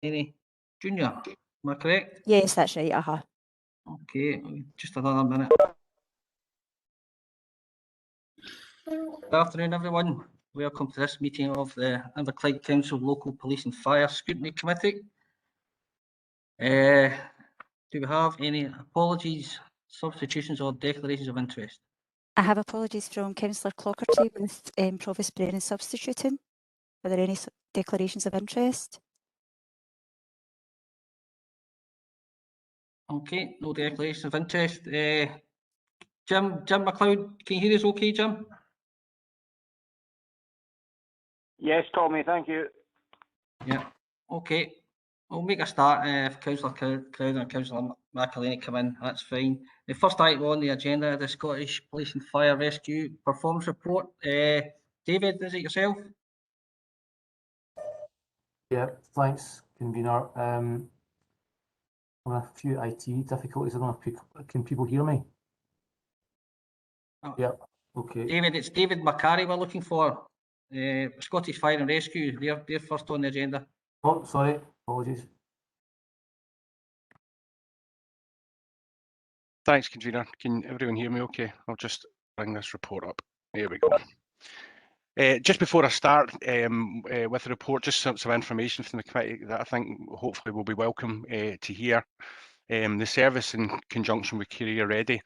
Any Junior, am I correct? Yes, that's right. Okay, just another minute. Good afternoon, everyone. Welcome to this meeting of the Inverclyde Council Local Police and Fire Scrutiny Committee. Do we have any apologies, substitutions or declarations of interest? I have apologies from Councillor Clockerty with Provost Brennan substituting. Are there any declarations of interest? Okay, no declaration of interest. Jim McLeod, can you hear us okay, Jim? Yes, Tommy, thank you. Yeah, okay. We'll make a start. If Councillor Crowder and Councillor McElhaney come in, that's fine. The first item on the agenda, the Scottish Police and Fire Rescue Performance Report. David, is it yourself? Yeah, thanks, convener. On a few IT difficulties, I don't know if can people hear me? Oh, yeah, okay. David, it's David McCarry we're looking for. Scottish Fire and Rescue, they're first on the agenda. Oh, sorry, apologies. Thanks, convener. Can everyone hear me okay? I'll just bring this report up. There we go. Just before I start with the report, just some information from the committee that I think hopefully will be welcome to hear. The service, in conjunction with Career Ready,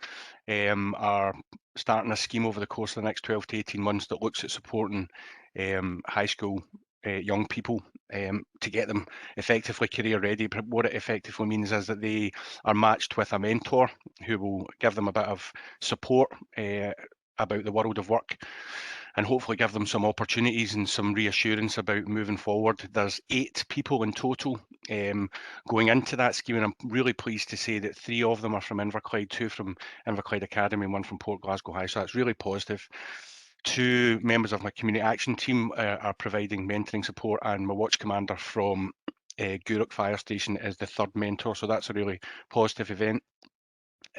are starting a scheme over the course of the next 12 to 18 months that looks at supporting high school young people to get them effectively career ready. But what it effectively means is that they are matched with a mentor who will give them a bit of support about the world of work, and hopefully give them some opportunities and some reassurance about moving forward. There's 8 people in total going into that scheme, and I'm really pleased to say that 3 of them are from Inverclyde, 2 from Inverclyde Academy and 1 from Port Glasgow High, so that's really positive. 2 members of my community action team are providing mentoring support, and my watch commander from Gourock Fire Station is the 3rd mentor, so that's a really positive event.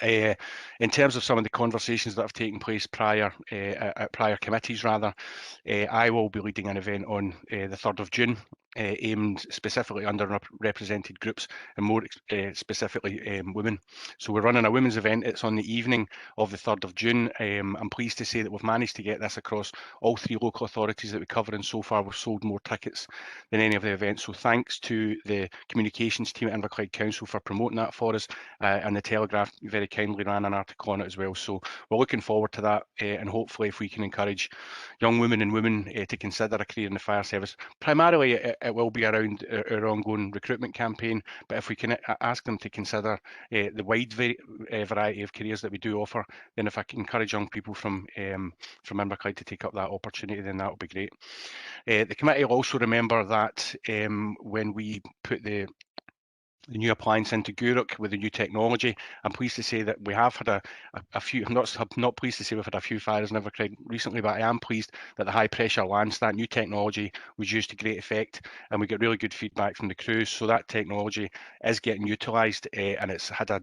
In terms of some of the conversations that have taken place prior at prior committees, rather, I will be leading an event on the 3rd of June, aimed specifically underrepresented groups, and more specifically women. So we're running a women's event. It's on the evening of the 3rd of June. I'm pleased to say that we've managed to get this across all 3 local authorities that we cover, and so far we've sold more tickets than any of the events. So thanks to the communications team at Inverclyde Council for promoting that for us, and the Telegraph very kindly ran an article on it as well. So we're looking forward to that, and hopefully if we can encourage young women and women to consider a career in the fire service. Primarily it will be around our ongoing recruitment campaign, but if we can ask them to consider the wide variety of careers that we do offer, then if I can encourage young people from Inverclyde to take up that opportunity, then that will be great. The committee will also remember that when we put the new appliance into Gourock with the new technology, I'm pleased to say that we have had a few, I'm not pleased to say we've had a few fires in Inverclyde recently, but I am pleased that the high pressure lance, that new technology, was used to great effect, and we get really good feedback from the crews. So that technology is getting utilised, and it's had a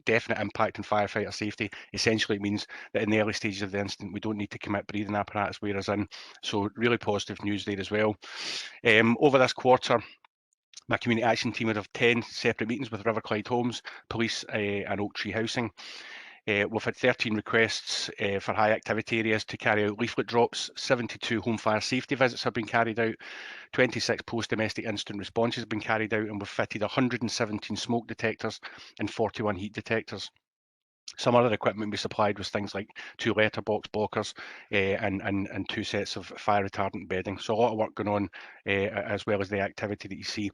definite impact on firefighter safety. Essentially, it means that in the early stages of the incident, we don't need to commit breathing apparatus wearers in. So really positive news there as well. Over this quarter, my community action team would have 10 separate meetings with Riverclyde Homes, Police and Oak Tree Housing. We've had 13 requests for high activity areas to carry out leaflet drops, 72 home fire safety visits have been carried out, 26 post-domestic incident responses have been carried out, and we've fitted 117 smoke detectors and 41 heat detectors. Some other equipment we supplied was things like 2 letterbox blockers and 2 sets of fire retardant bedding. So a lot of work going on, as well as the activity that you see.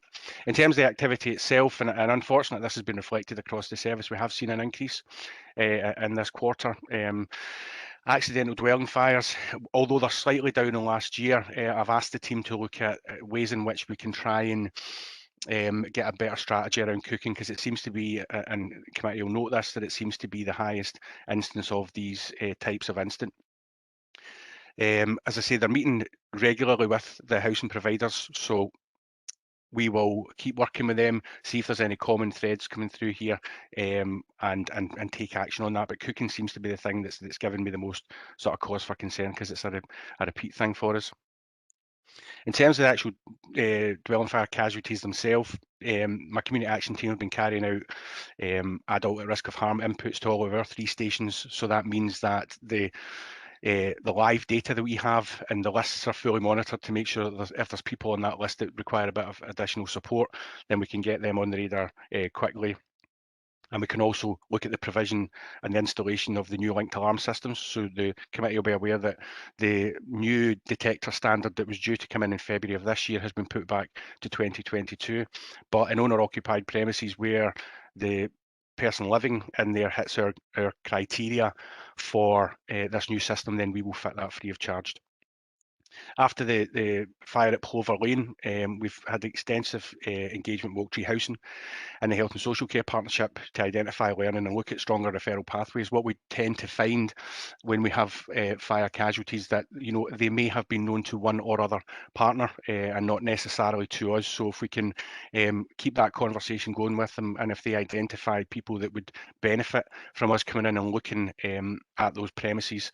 In terms of the activity itself, and unfortunately this has been reflected across the service, we have seen an increase in this quarter. Accidental dwelling fires, although they're slightly down on last year, I've asked the team to look at ways in which we can try and get a better strategy around cooking, because it seems to be, and the committee will note this, that it seems to be the highest instance of these types of incident. As I say, they're meeting regularly with the housing providers, so we will keep working with them, see if there's any common threads coming through here, and take action on that. But cooking seems to be the thing that's given me the most sort of cause for concern, because it's a repeat thing for us. In terms of the actual dwelling fire casualties themselves, my community action team have been carrying out adult at risk of harm inputs to all of our 3 stations. So that means that the live data that we have and the lists are fully monitored to make sure that if there's people on that list that require a bit of additional support, then we can get them on the radar quickly. And we can also look at the provision and the installation of the new linked alarm systems. So the committee will be aware that the new detector standard that was due to come in February of this year has been put back to 2022. But in owner-occupied premises where the person living in there hits our criteria for this new system, then we will fit that free of charge. After the fire at Plover Lane, we've had extensive engagement with Wiltshire Housing and the Health and Social Care Partnership to identify, learning and look at stronger referral pathways. What we tend to find when we have fire casualties that, you know, they may have been known to one or other partner and not necessarily to us. So if we can keep that conversation going with them, and if they identify people that would benefit from us coming in and looking at those premises,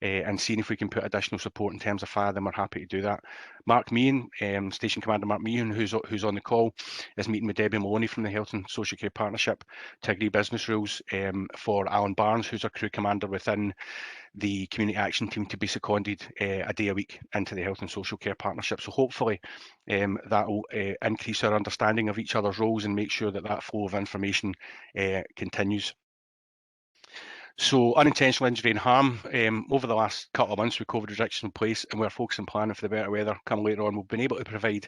and seeing if we can put additional support in terms of fire, then we're happy to do that. Mark Meehan, Station Commander Mark Meehan, who's on the call, is meeting with Debbie Maloney from the Health and Social Care Partnership to agree business rules for Alan Barnes, who's a crew commander within the community action team, to be seconded a day a week into the Health and Social Care Partnership. So hopefully that will increase our understanding of each other's roles and make sure that that flow of information continues. So unintentional injury and harm, over the last couple of months with COVID restrictions in place, and we're focusing on planning for the better weather come later on, we've been able to provide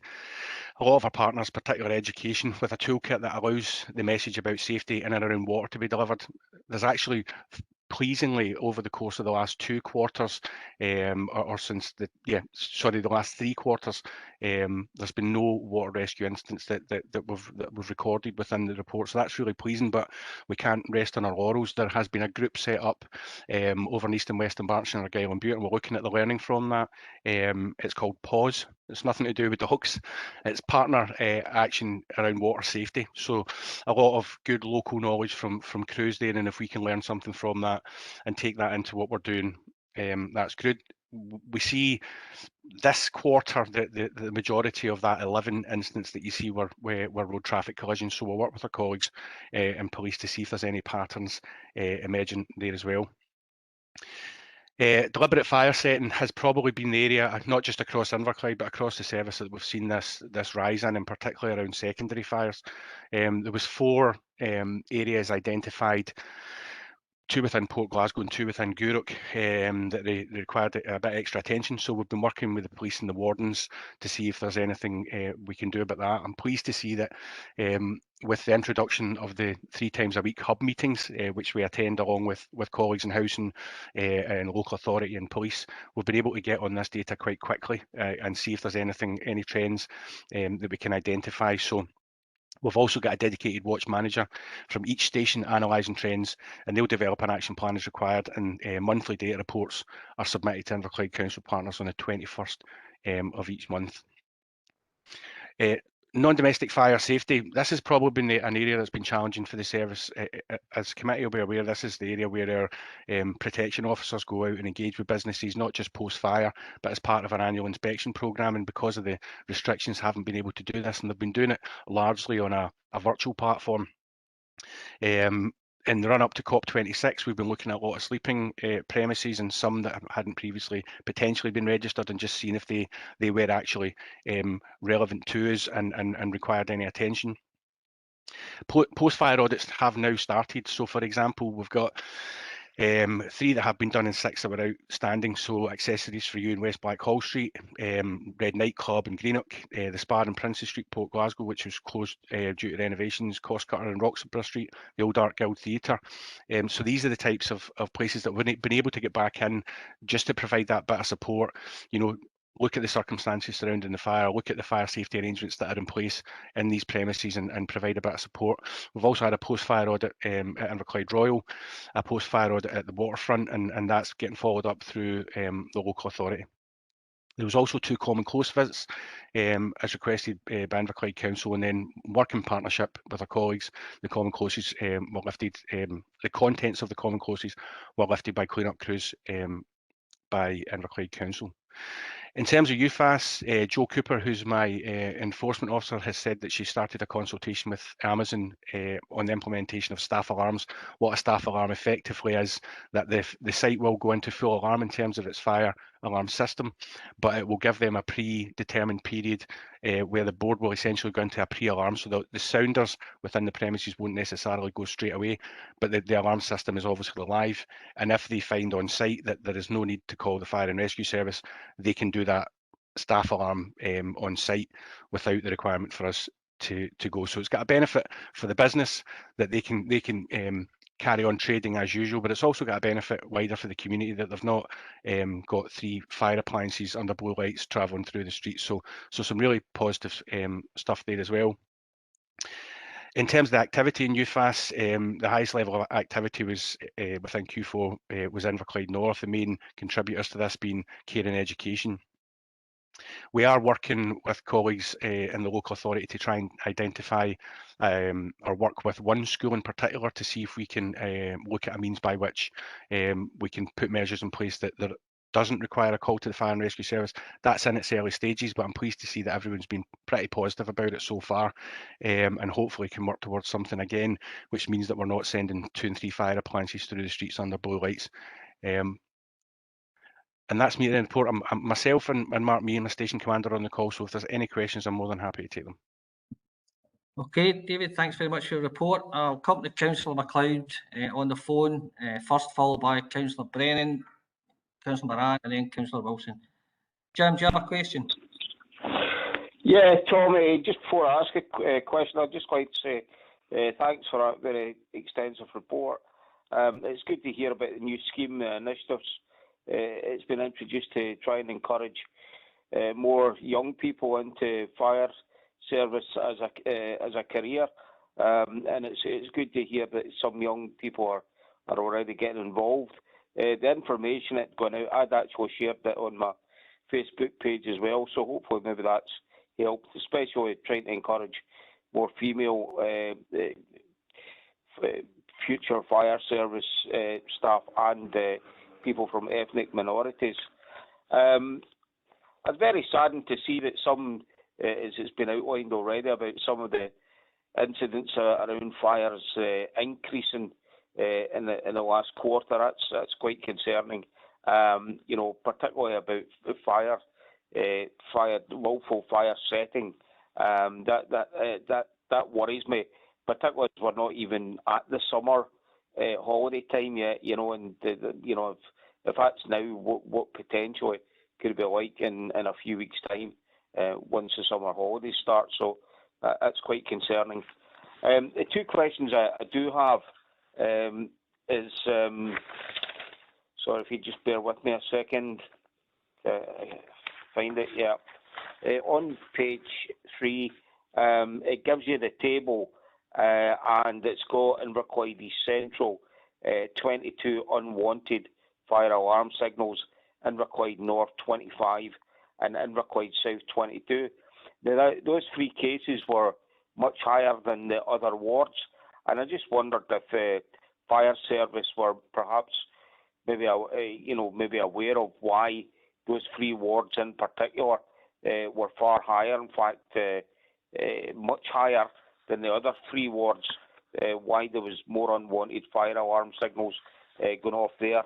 a lot of our partners, particularly education, with a toolkit that allows the message about safety in and around water to be delivered. There's actually, pleasingly, over the course of the last 2 quarters, or since the last 3 quarters, there's been no water rescue incidents that we've recorded within the report. So that's really pleasing, but we can't rest on our laurels. There has been a group set up over in East and West and Berkshire and Argyll and Bute, and we're looking at the learning from that. It's called PAUSE. It's nothing to do with dogs. It's partner action around water safety. So a lot of good local knowledge from crews there, and if we can learn something from that and take that into what we're doing, that's good. We see this quarter the majority of that 11 incidents that you see were road traffic collisions. So we'll work with our colleagues in police to see if there's any patterns emerging there as well. Deliberate fire setting has probably been the area, not just across Inverclyde, but across the service, that we've seen this rise in particularly around secondary fires. There was 4 areas identified, 2 within Port Glasgow and 2 within Gourock, that they required a bit extra attention. So we've been working with the police and the wardens to see if there's anything we can do about that. I'm pleased to see that with the introduction of the 3 times a week hub meetings, which we attend along with colleagues in housing and local authority and police, we've been able to get on this data quite quickly and see if there's any trends that we can identify. So we've also got a dedicated watch manager from each station analysing trends, and they'll develop an action plan as required, and monthly data reports are submitted to Inverclyde Council partners on the 21st of each month. Non-domestic fire safety, this has probably been an area that's been challenging for the service. As committee will be aware, this is the area where our protection officers go out and engage with businesses, not just post-fire, but as part of our annual inspection programme. And because of the restrictions, haven't been able to do this, and they've been doing it largely on a virtual platform. In the run-up to COP26, we've been looking at a lot of sleeping premises, and some that hadn't previously potentially been registered, and just seeing if they were actually relevant to us and required any attention. Post-fire audits have now started. So, for example, we've got 3 that have been done and 6 that were outstanding. So accessories for you in West Blackhall Street, Red Nightclub in Greenock, the Spa in Princes Street, Port Glasgow, which was closed due to renovations, Costcutter in Roxburgh Street, the Old Art Guild Theatre. So these are the types of places that we've been able to get back in just to provide that bit of support. You know, look at the circumstances surrounding the fire, look at the fire safety arrangements that are in place in these premises, and provide a bit of support. We've also had a post-fire audit at Inverclyde Royal, a post-fire audit at the waterfront, and that's getting followed up through the local authority. There was also 2 common close visits as requested by Inverclyde Council, and then working partnership with our colleagues, the common closes were lifted, the contents of the common closes were lifted by clean-up crews by Inverclyde Council. In terms of UFAS, Jo Cooper, who's my enforcement officer, has said that she started a consultation with Amazon on the implementation of staff alarms. What a staff alarm effectively is, that the site will go into full alarm in terms of its fire alarm system, but it will give them a predetermined period where the board will essentially go into a pre-alarm, so the sounders within the premises won't necessarily go straight away, but the alarm system is obviously live, and if they find on site that there is no need to call the fire and rescue service, they can do that staff alarm on site without the requirement for us to go. So it's got a benefit for the business that they can carry on trading as usual, but it's also got a benefit wider for the community that they've not got 3 fire appliances under blue lights travelling through the streets. So some really positive stuff there as well. In terms of the activity in UFAS, the highest level of activity was within Q4 was Inverclyde North, the main contributors to this being care and education. We are working with colleagues in the local authority to try and identify or work with one school in particular to see if we can look at a means by which we can put measures in place that doesn't require a call to the fire and rescue service. That's in its early stages, but I'm pleased to see that everyone's been pretty positive about it so far, and hopefully can work towards something again, which means that we're not sending 2 and 3 fire appliances through the streets under blue lights. And that's me in the report. I'm myself and Mark Mee and my station commander on the call, so if there's any questions, I'm more than happy to take them. Okay, David, thanks very much for your report. I'll come to Councillor MacLeod on the phone, first followed by Councillor Brennan, Councillor Moran, and then Councillor Wilson. Jim, do you have a question? Yeah, Tommy, just before I ask a question, I'd just like to say thanks for a very extensive report. It's good to hear about the new scheme initiatives. It's been introduced to try and encourage more young people into fire service as a career, and it's good to hear that some young people are already getting involved. The information that's gone out, I'd actually shared that on my Facebook page as well, so hopefully maybe that's helped, especially trying to encourage more female future fire service staff and people from ethnic minorities. I'm very saddened to see that some, as it's been outlined already, about some of the incidents around fires increasing in the last quarter. That's quite concerning. You know, particularly about willful fire setting. That worries me, particularly as we're not even at the summer holiday time yet. You know, and you know, if that's now, what potentially could it be like in a few weeks' time once the summer holidays start? So that's quite concerning. The 2 questions I do have is, sorry if you just bear with me a second, find it, yeah. On page 3, it gives you the table, and it's got Inverclyde East Central 22 unwanted fire alarm signals, Inverclyde North 25, and Inverclyde South 22. Now, those 3 cases were much higher than the other wards, and I just wondered if fire service were perhaps maybe aware of why those 3 wards in particular were far higher. In fact, much higher than the other 3 wards. Why there was more unwanted fire alarm signals going off there.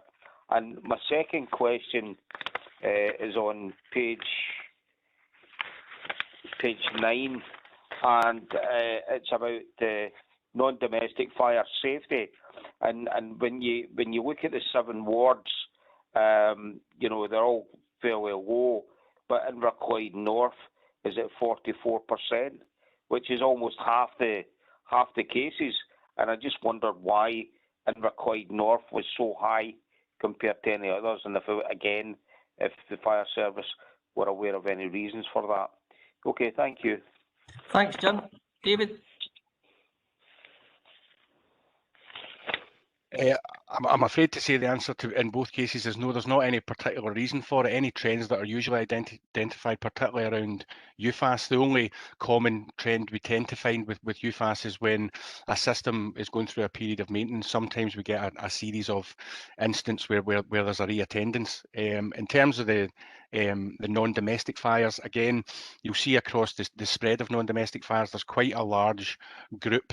And my second question is on page 9, and it's about non-domestic fire safety. And when you look at the 7 wards, you know, they're all fairly low, but Inverclyde North is at 44%, which is almost half the cases. And I just wondered why Inverclyde North was so high compared to any others, and if the fire service were aware of any reasons for that. Okay, thank you. Thanks, Jim. David? I'm afraid to say the answer to in both cases is no. There's not any particular reason for it. Any trends that are usually identified, particularly around UFAS, the only common trend we tend to find with UFAS is when a system is going through a period of maintenance. Sometimes we get a series of incidents where there's a reattendance. In terms of the the non-domestic fires, again, you'll see across the spread of non-domestic fires, there's quite a large group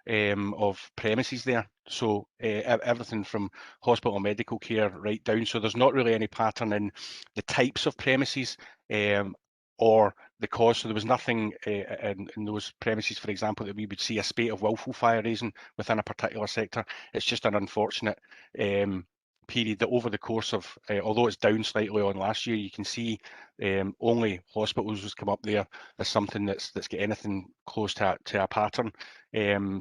of premises there. So everything from hospital medical care right down. So there's not really any pattern in the types of premises or the cause. So there was nothing in those premises, for example, that we would see a spate of willful fire raising within a particular sector. It's just an unfortunate period that over the course of, although it's down slightly on last year, you can see only hospitals has come up there as something that's got anything close to a pattern.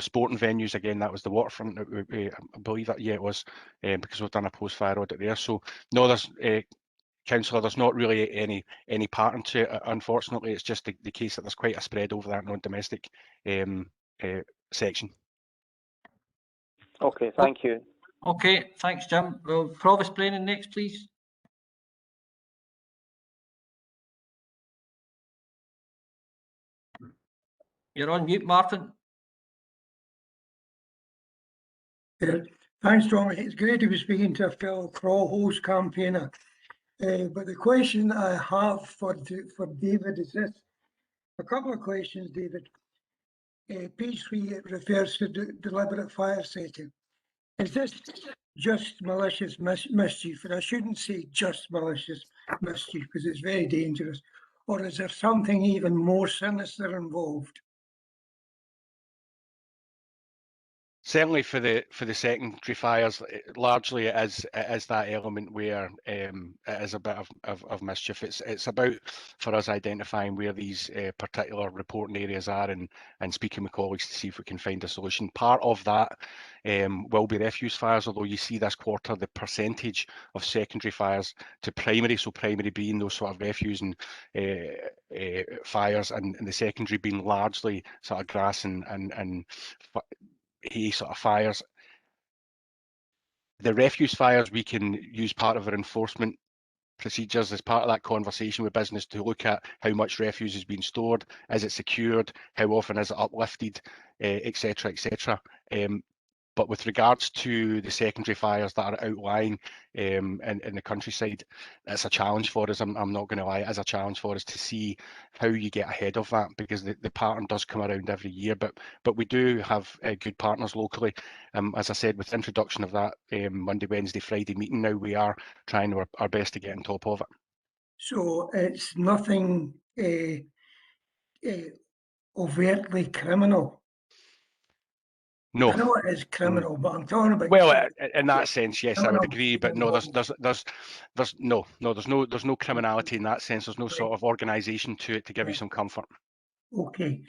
Sporting venues, again, that was the waterfront, I believe that, yeah, it was, because we've done a post-fire audit there. So no, there's Councillor, there's not really any pattern to it. Unfortunately, it's just the case that there's quite a spread over that non-domestic section. Okay, thank you. Okay, thanks, Jim. Well, Provost Brennan next, please. You're on mute, Martin. Thanks, Tom. It's great to be speaking to a fellow crawl hose campaigner. But the question I have for David is this. A couple of questions, David. Page 3, it refers to deliberate fire setting. Is this just malicious mischief? And I shouldn't say just malicious mischief because it's very dangerous. Or is there something even more sinister involved? Certainly for the secondary fires, largely it is that element where it is a bit of mischief. It's about, for us, identifying where these particular reporting areas are and speaking with colleagues to see if we can find a solution. Part of that will be refuse fires, although you see this quarter the percentage of secondary fires to primary, so primary being those sort of refuse and fires, and the secondary being largely sort of grass and hay sort of fires. The refuse fires, we can use part of our enforcement procedures as part of that conversation with business to look at how much refuse is being stored, is it secured, how often is it uplifted, etc., etc. But with regards to the secondary fires that are outlying in the countryside, it's a challenge for us. I'm not going to lie, it is a challenge for us to see how you get ahead of that, because the pattern does come around every year. But we do have good partners locally. As I said, with the introduction of that Monday, Wednesday, Friday meeting now, we are trying our best to get on top of it. So it's nothing overtly criminal. No. I know it is criminal, but I'm talking about. Well, in that sense, yes, I would agree. But no, there's no criminality in that sense. There's no sort of organisation to it to give you some comfort. Okay.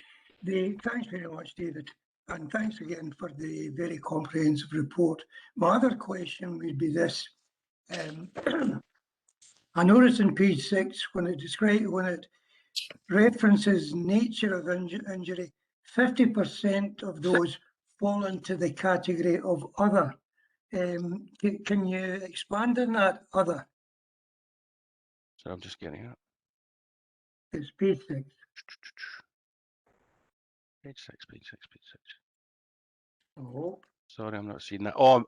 Thanks very much, David, and thanks again for the very comprehensive report. My other question would be this: I noticed in page 6 when it references nature of injury, 50% of those fall into the category of other. Can you expand on that other? So I'm just getting it. It's page 6. Page 6. Oh. Sorry, I'm not seeing that. Oh,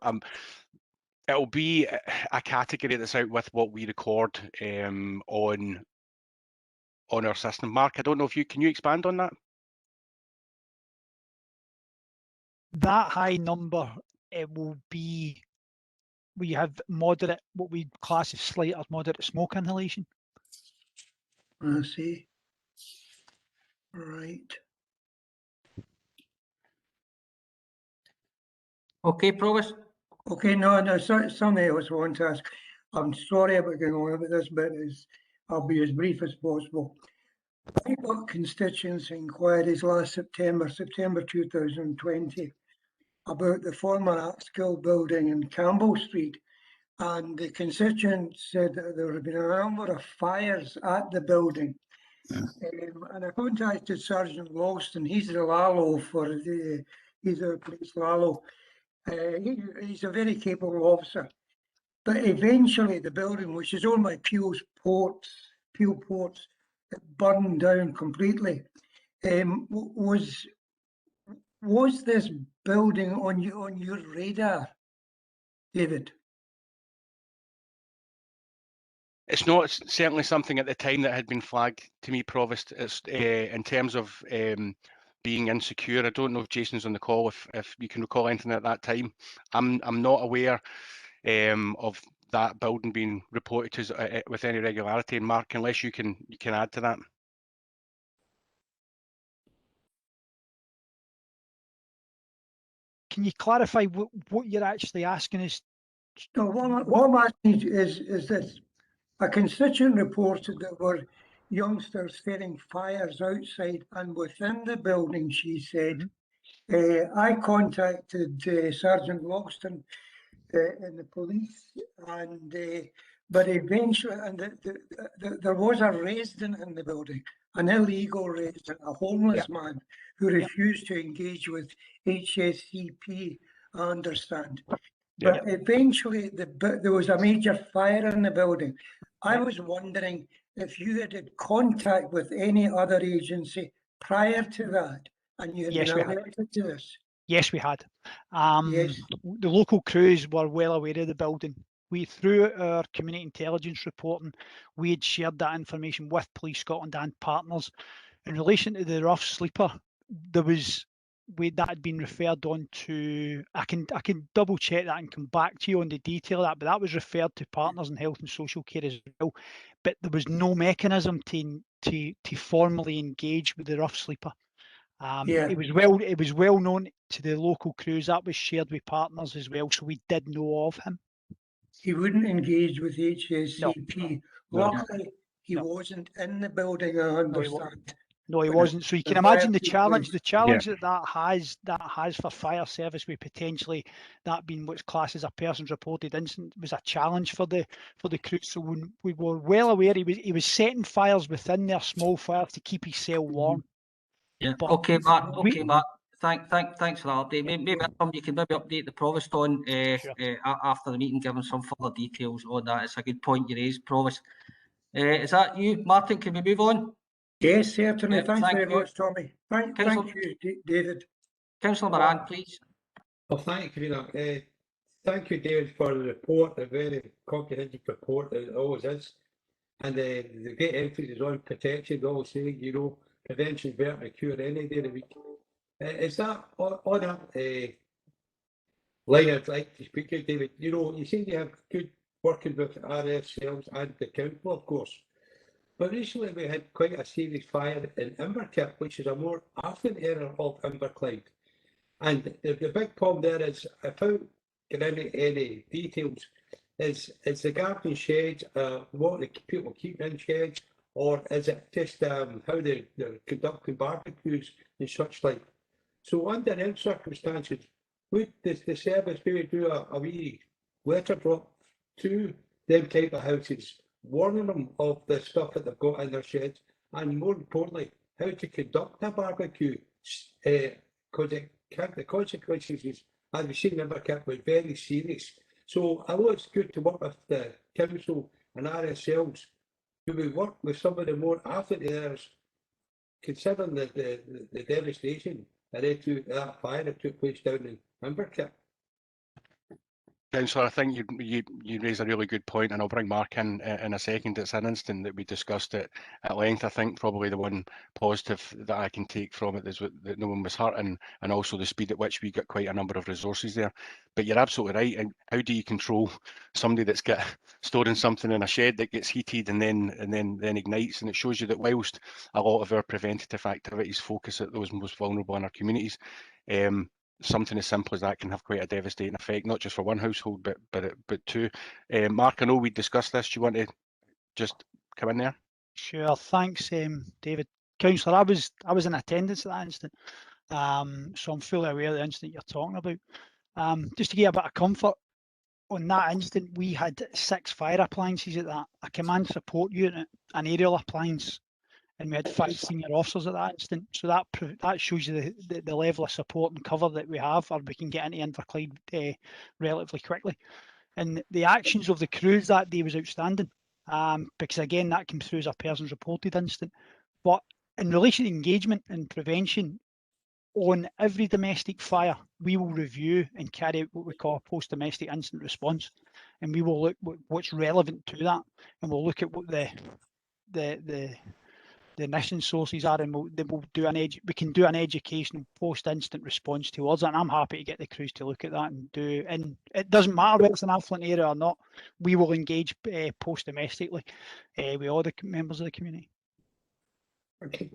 it'll be a category that's out with what we record on our system. Mark, I don't know if can you expand on that? That high number, it will be, we have moderate, what we class as slight or moderate smoke inhalation. I see. Right. Okay, Provost. Okay, no, something else I want to ask. I'm sorry about going on about this, but I'll be as brief as possible. I got constituency inquiries last September 2020, about the former art school building in Campbell Street. And the constituents said that there had been a number of fires at the building. And I contacted Sergeant Lawston, he's the Lalo he's our police Lalo. He's a very capable officer. But eventually the building, which is owned by Peel Ports, it burned down completely. Was this building on your radar, David? It's not certainly something at the time that had been flagged to me, Provost. It's in terms of being insecure. I don't know if Jason's on the call. If you can recall anything at that time, I'm not aware of that building being reported to us with any regularity. And Mark, unless you can add to that. Can you clarify what you're actually asking us? No, what I'm asking is this. A constituent reported that were youngsters setting fires outside and within the building, she said. I contacted Sergeant Loxton in the police, and but eventually, and there was a resident in the building, an illegal resident, a homeless man who refused to engage with HSCP, I understand. But eventually, there was a major fire in the building. I was wondering if you had contact with any other agency prior to that, and you had been alerted to this. Yes, we had. Yes. The local crews were well aware of the building. Through our community intelligence reporting, we had shared that information with Police Scotland and partners. In relation to the rough sleeper, that had been referred on to. I can double check that and come back to you on the detail of that, but that was referred to partners in health and social care as well. But there was no mechanism to formally engage with the rough sleeper. It was well known to the local crews. That was shared with partners as well, so we did know of him. He wouldn't engage with HSCP. No. Luckily, he wasn't in the building, I understand. No, he wasn't. So you can imagine the challenge that has for fire service, with potentially that being what's classed as a person's reported incident, was a challenge for the crew. So when we were well aware he was setting fires within their small fires to keep his cell warm. Yeah. Okay, Mark. Okay, Mark. Thanks for that update. Maybe you can maybe update the Provost on after the meeting, give him some further details on that. It's a good point you raised, Provost. Is that you, Martin? Can we move on? Yes, certainly. Yeah, Thanks very much, Tommy. Thank you, David. Councillor Moran, please. Well, thank you, Convener. Thank you, David, for the report, a very comprehensive report that it always is. And the great emphasis on protection, always saying, prevention is better than cure any day of the week. Is that on that line I'd like to speak to, David? You seem to have good working with RSLs and the council, of course. But recently we had quite a serious fire in Inverkip, which is a more affluent area of Inverclyde. And the big problem there is, without getting into any details, is the garden sheds what the people keep in sheds, or is it just how they're conducting barbecues and such like? So under them circumstances, would the service maybe do a wee letter drop to them type of houses, warning them of the stuff that they've got in their sheds, and more importantly, how to conduct a barbecue, because the consequences, as we've seen in Inverkip, were very serious. So I know it's good to work with the council and RSLs. Do we work with some of the more affluent areas, considering the devastation that fire that took place down in Inverkip? Councillor, I think you raise a really good point, and I'll bring Mark in a second. It's an incident that we discussed it at length. I think probably the one positive that I can take from it is that no one was hurt, and also the speed at which we got quite a number of resources there. But you're absolutely right. And how do you control somebody that's got storing something in a shed that gets heated and then ignites? And it shows you that whilst a lot of our preventative activities focus at those most vulnerable in our communities, something as simple as that can have quite a devastating effect, not just for one household, but two. Mark, I know we discussed this. Do you want to just come in there? Sure. Thanks, David. Councillor, I was in attendance at that incident, so I'm fully aware of the incident you're talking about. Just to give a bit of comfort, on that incident, we had 6 fire appliances at that, a command support unit, an aerial appliance, and we had 5 senior officers at that incident. So that shows you the level of support and cover that we have, or we can get into Inverclyde relatively quickly. And the actions of the crews that day was outstanding, because again, that came through as a person's reported incident. But in relation to engagement and prevention, on every domestic fire, we will review and carry out what we call a post-domestic incident response. and we will look what's relevant to that, and we'll look at what the emission sources are, and we'll do we can do an educational post-incident response towards it, and I'm happy to get the crews to look at that and it doesn't matter whether it's an affluent area or not, we will engage post-domestically with all the members of the community. Okay.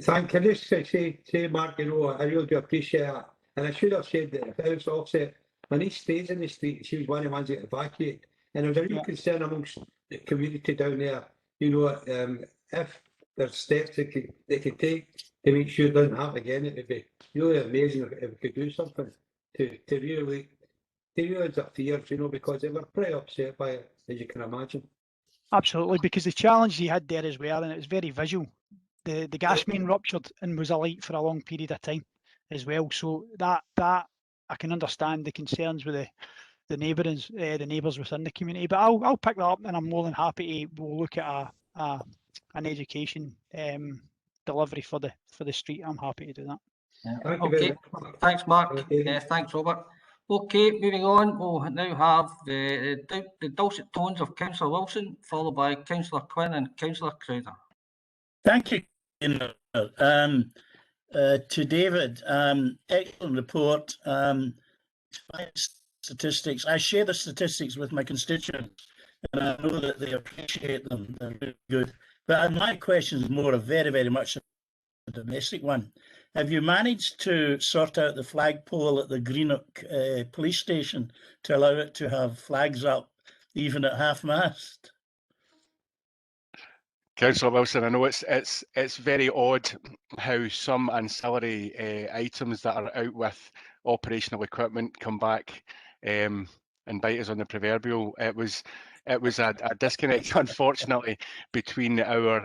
Thank you. Just say, Mark, you know, I really do appreciate that. And I should have said that if I was offset, when he stays in the street, she was one of the ones that evacuated. And there was a real concern amongst the community down there, you know, if there's steps they could take to make sure it doesn't happen again, it would be really amazing if we could do something to really ease their fears, you know, because they were pretty upset by it, as you can imagine. Absolutely, because the challenge he had there as well, and it was very visual, the gas main ruptured and was alight for a long period of time as well. So that I can understand the concerns with the neighbours within the community. But I'll pick that up, and I'm more than happy to we'll look at an education delivery for the street. I'm happy to do that. Yeah. Okay, thanks, Mark. Thanks, Robert. Okay, moving on, we'll now have the dulcet tones of Councillor Wilson, followed by Councillor Quinn and Councillor Crowther. Thank you. To David, excellent report. Statistics. I share the statistics with my constituents, and I know that they appreciate them. They're really good. But my question is more very, very much a domestic one. Have you managed to sort out the flagpole at the Greenock police station to allow it to have flags up even at half-mast? Councillor Wilson, I know it's very odd how some ancillary items that are out with operational equipment come back and bite us on the proverbial. It was a disconnect, unfortunately, between our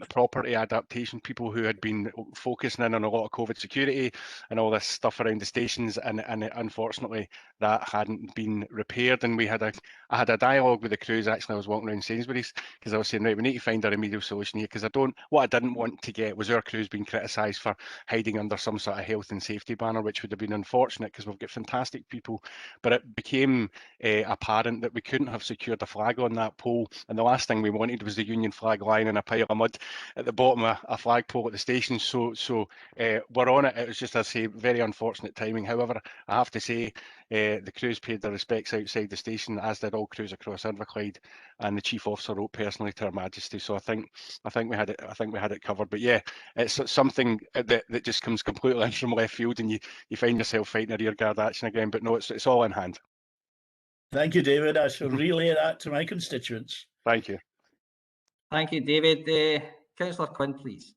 property adaptation people who had been focusing in on a lot of COVID security and all this stuff around the stations, and unfortunately that hadn't been repaired. And I had a dialogue with the crews. Actually, I was walking around Sainsbury's because I was saying, right, we need to find a remedial solution here, because what I didn't want to get was our crews being criticised for hiding under some sort of health and safety banner, which would have been unfortunate because we've got fantastic people. But it became apparent that we couldn't have secured a flag on that pole, and the last thing we wanted was the Union flag lying in a pile of mud at the bottom of a flagpole at the station. So we're on it. It was just, I say, very unfortunate timing. However, I have to say the crews paid their respects outside the station, as did all crews across Inverclyde, and the chief officer wrote personally to Her Majesty. So I think we had it covered. But yeah, it's something that just comes completely in from left field, and you find yourself fighting a rearguard action again. But no, it's all in hand. Thank you, David. I shall relay that to my constituents. Thank you. Thank you, David. Councillor Quinn, please.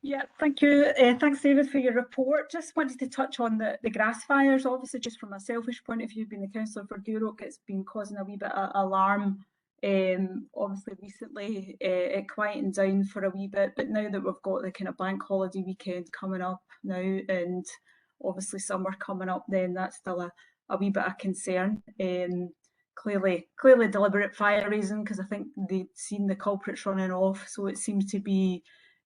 Yeah, thank you. Thanks, David, for your report. Just wanted to touch on the grass fires. Obviously, just from a selfish point of view, being the councillor for Duroc, it's been causing a wee bit of alarm. Obviously, recently it quietened down for a wee bit, but now that we've got the kind of bank holiday weekend coming up now, and obviously summer coming up, then that's still a wee bit of concern. Clearly deliberate fire raising, because I think they'd seen the culprits running off, so it seems to be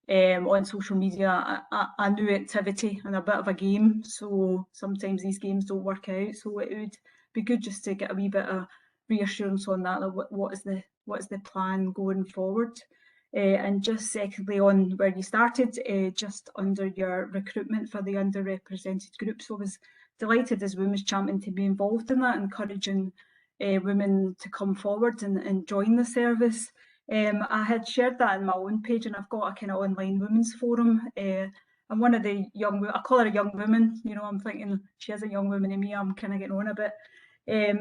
on social media a new activity and a bit of a game. So sometimes these games don't work out, so it would be good just to get a wee bit of reassurance on that. What is the plan going forward? And just secondly, on where you started, just under your recruitment for the underrepresented groups, I was delighted as Women's Champion to be involved in that, encouraging women to come forward and join the service. I had shared that in my own page, and I've got a kind of online women's forum. I'm one of the I call her a young woman, you know, I'm thinking she is a young woman in me, I'm kind of getting on a bit.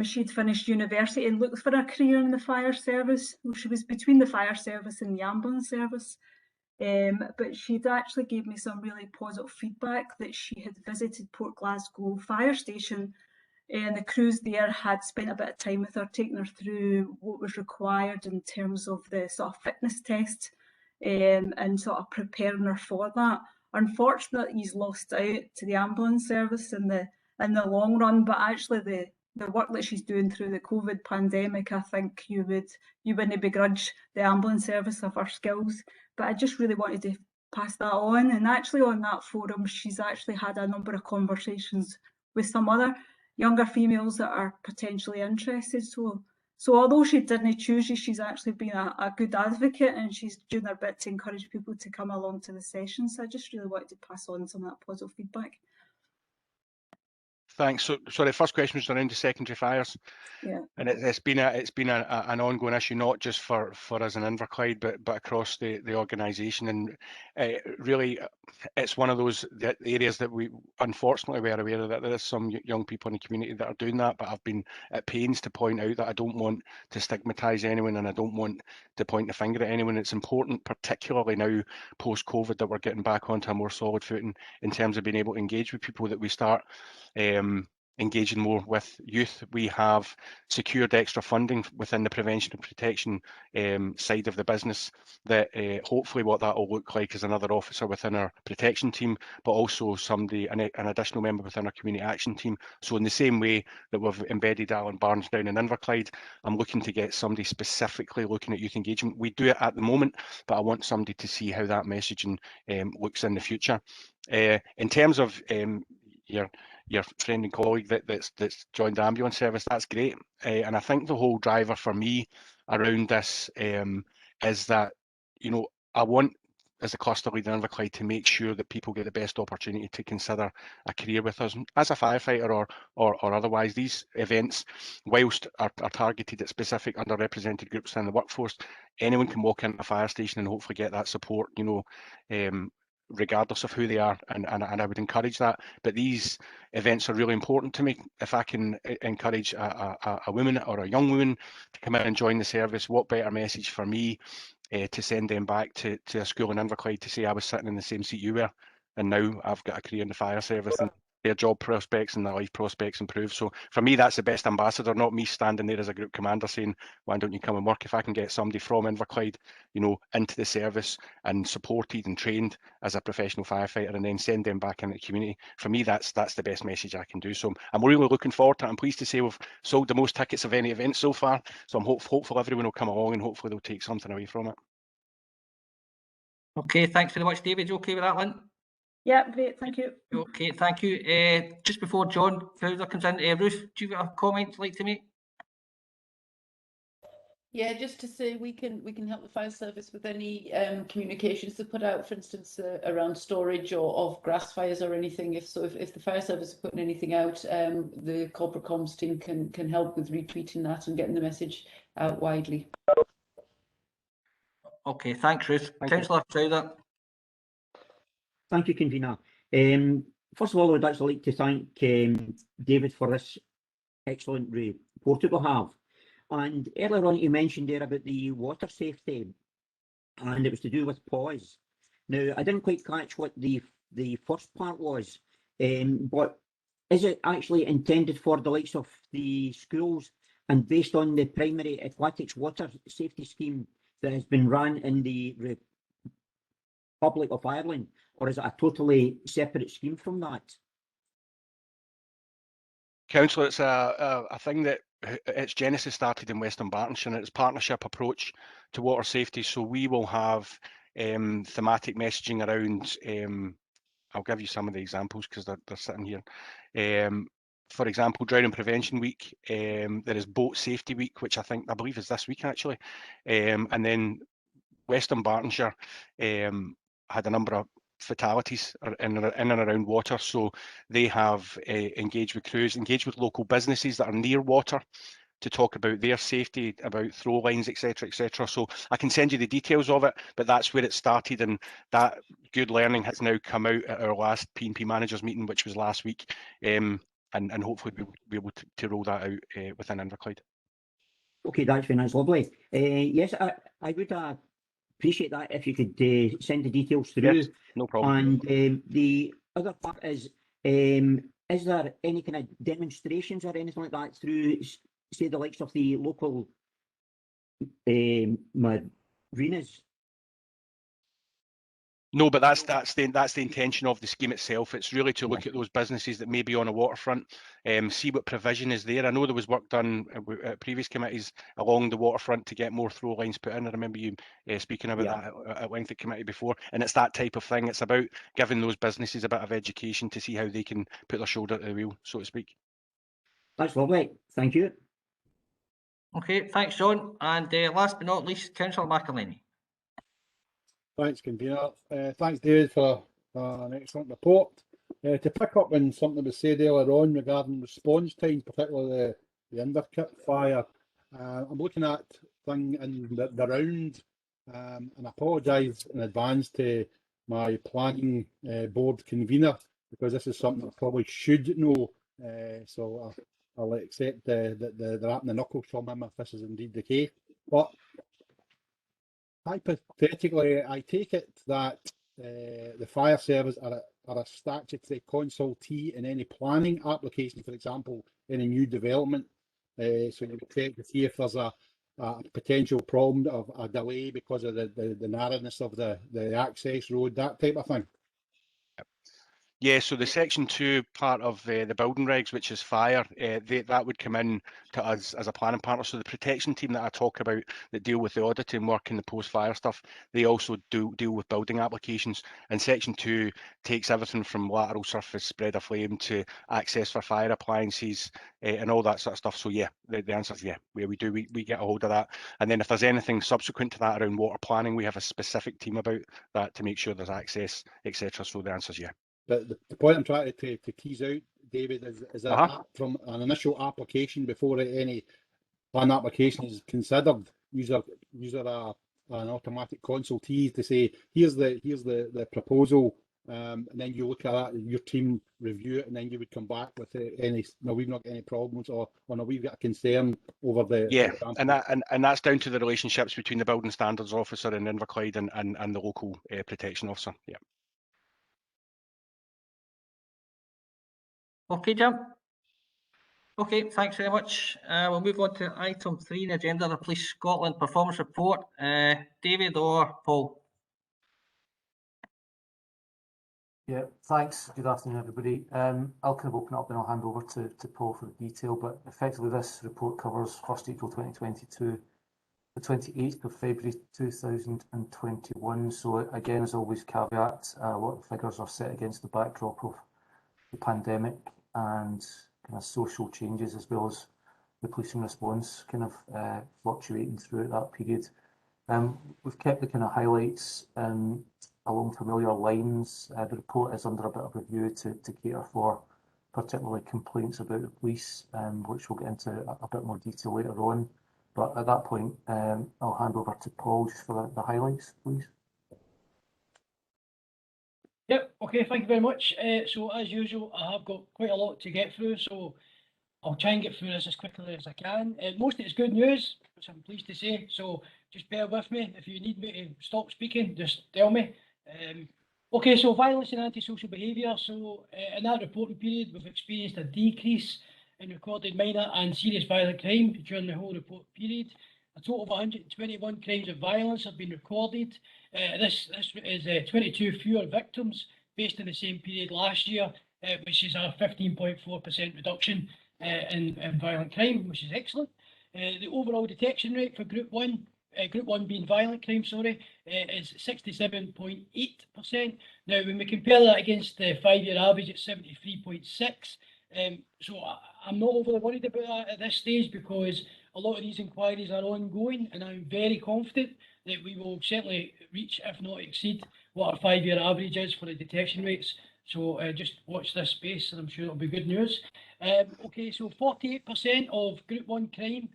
She'd finished university and looked for a career in the fire service. Well, she was between the fire service and the ambulance service. But she'd actually gave me some really positive feedback that she had visited Port Glasgow Fire Station, and the crews there had spent a bit of time with her, taking her through what was required in terms of the sort of fitness test, and sort of preparing her for that. Unfortunately, he's lost out to the ambulance service in the long run, but actually the work that she's doing through the COVID pandemic, I think you wouldn't begrudge the ambulance service of her skills. But I just really wanted to pass that on. And actually on that forum, she's actually had a number of conversations with some other younger females that are potentially interested. So although she didn't choose you, she's actually been a good advocate, and she's doing her bit to encourage people to come along to the session. So I just really wanted to pass on some of that positive feedback. Thanks. So the first question was around the secondary fires. Yeah. And it's been an ongoing issue, not just for us in Inverclyde, but across the organisation. And really, it's one of those areas that we unfortunately were aware of, that there is some young people in the community that are doing that. But I've been at pains to point out that I don't want to stigmatise anyone, and I don't want to point the finger at anyone. It's important, particularly now post-COVID, that we're getting back onto a more solid footing in terms of being able to engage with people, that we start engaging more with youth. We have secured extra funding within the prevention and protection side of the business, that hopefully what that will look like is another officer within our protection team, but also somebody, an additional member within our community action team. So in the same way that we've embedded Alan Barnes down in Inverclyde, I'm looking to get somebody specifically looking at youth engagement. We do it at the moment, but I want somebody to see how that messaging looks in the future. In terms of your friend and colleague that's joined the ambulance service, that's great. And I think the whole driver for me around this is that, I want, as a cluster leader in Inverclyde, to make sure that people get the best opportunity to consider a career with us as a firefighter or otherwise. These events, whilst are targeted at specific underrepresented groups in the workforce, anyone can walk into a fire station and hopefully get that support, regardless of who they are, and I would encourage that. But these events are really important to me. If I can encourage a woman or a young woman to come in and join the service, what better message for me to send them back to a school in Inverclyde to say, I was sitting in the same seat you were, and now I've got a career in the fire service, and their job prospects and their life prospects improve. So for me, that's the best ambassador, not me standing there as a group commander saying, why don't you come and work? If I can get somebody from Inverclyde, into the service and supported and trained as a professional firefighter, and then send them back into the community, for me, that's the best message I can do. So I'm really looking forward to it. I'm pleased to say we've sold the most tickets of any event so far. So I'm hopeful everyone will come along, and hopefully they'll take something away from it. Okay, thanks very much, David. You okay with that, Lynn? Yeah, great, thank you. Okay, thank you. Just before John Fowler comes in, Ruth, do you have a comment you'd like to make? Yeah, just to say we can help the fire service with any communications to put out, for instance, around storage or of grass fires or anything. If the fire service is putting anything out, the corporate comms team can help with retweeting that and getting the message out widely. Okay, thanks, Ruth. Councillor Fowler. Thank you, convener. First of all, I would actually like to thank David for this excellent report that we have. And earlier on, you mentioned there about the water safety, and it was to do with PAWS. Now, I didn't quite catch what the first part was, but is it actually intended for the likes of the schools and based on the primary athletics water safety scheme that has been run in the Republic of Ireland, or is it a totally separate scheme from that? Councillor, it's a thing that its genesis started in Western Bartonshire, and it's partnership approach to water safety. So we will have thematic messaging around, I'll give you some of the examples because they're sitting here. For example, Drowning Prevention Week, there is Boat Safety Week, which I believe is this week actually. And then Western Bartonshire had a number of fatalities in and around water, so they have engaged with crews, engaged with local businesses that are near water to talk about their safety, about throw lines, etc., etc. So I can send you the details of it, but that's where it started, and that good learning has now come out at our last P&P managers meeting, which was last week, and hopefully we'll be able to roll that out within Inverclyde. Okay, that's very nice, lovely. Yes, I would appreciate that if you could send the details through. Yes, no problem. And the other part is there any kind of demonstrations or anything like that through, say, the likes of the local marinas? No, but that's the intention of the scheme itself. It's really to look at those businesses that may be on a waterfront, see what provision is there. I know there was work done at previous committees along the waterfront to get more throw lines put in. I remember you speaking about that at length at committee before, and it's that type of thing. It's about giving those businesses a bit of education to see how they can put their shoulder to the wheel, so to speak. That's lovely. Thank you. Okay, thanks, John. And last but not least, Councillor McElhinney. Thanks, convener. Thanks, David, for an excellent report. To pick up on something that was said earlier on regarding response time, particularly the Inverkip fire, I'm looking at thing in the round, and I apologise in advance to my planning board convener, because this is something I probably should know. So I'll accept that they're at the knuckles from him if this is indeed the case. But hypothetically, I take it that the fire service are a statutory consultee in any planning application, for example, in a new development. So you would check to see if there's a potential problem of a delay because of the narrowness of the access road, that type of thing. Yeah, so the Section 2 part of the building regs, which is fire, that would come in to us as a planning partner. So the protection team that I talk about that deal with the auditing work and the post-fire stuff, they also deal with building applications. And Section 2 takes everything from lateral surface spread of flame to access for fire appliances and all that sort of stuff. So yeah, the answer is yeah, we get a hold of that. And then if there's anything subsequent to that around water planning, we have a specific team about that to make sure there's access, etc. So the answer is yeah. But the point I'm trying to tease out, David, is that from an initial application before any plan application is considered, use an automatic consultee to say here's the proposal, and then you look at that, your team review it, and then you would come back with any no, we've not got any problems, or no, we've got a concern over the and that's down to the relationships between the building standards officer in Inverclyde and the local protection officer. Yeah. Okay, Jim. Okay, thanks very much. We'll move on to item 3 in the agenda, the Police Scotland Performance Report. David or Paul? Yeah, thanks. Good afternoon, everybody. I'll kind of open up and I'll hand over to Paul for the detail, but effectively this report covers 1st April 2022, the 28th of February 2021. So again, as always, caveat, a lot of figures are set against the backdrop of the pandemic and kind of social changes, as well as the policing response kind of fluctuating throughout that period. We've kept the kind of highlights along familiar lines. The report is under a bit of review to cater for particularly complaints about the police, which we'll get into a bit more detail later on. But at that point, I'll hand over to Paul just for the highlights, please. Yep, okay, thank you very much. So as usual, I have got quite a lot to get through, so I'll try and get through this as quickly as I can. Most of it's good news, which I'm pleased to say, so just bear with me. If you need me to stop speaking, just tell me. Okay, so violence and antisocial behaviour. So in that reporting period, we've experienced a decrease in recorded minor and serious violent crime during the whole report period. A total of 121 crimes of violence have been recorded. This is 22 fewer victims based on the same period last year, which is a 15.4% reduction in violent crime, which is excellent. The overall detection rate for Group 1, Group 1 being violent crime, is 67.8%. Now, when we compare that against the 5-year average at 73.6%, so I'm not overly worried about that at this stage, because a lot of these inquiries are ongoing, and I'm very confident that we will certainly reach, if not exceed, what our 5-year average is for the detection rates. So just watch this space, and I'm sure it'll be good news. Okay, so 48% of Group 1 crime,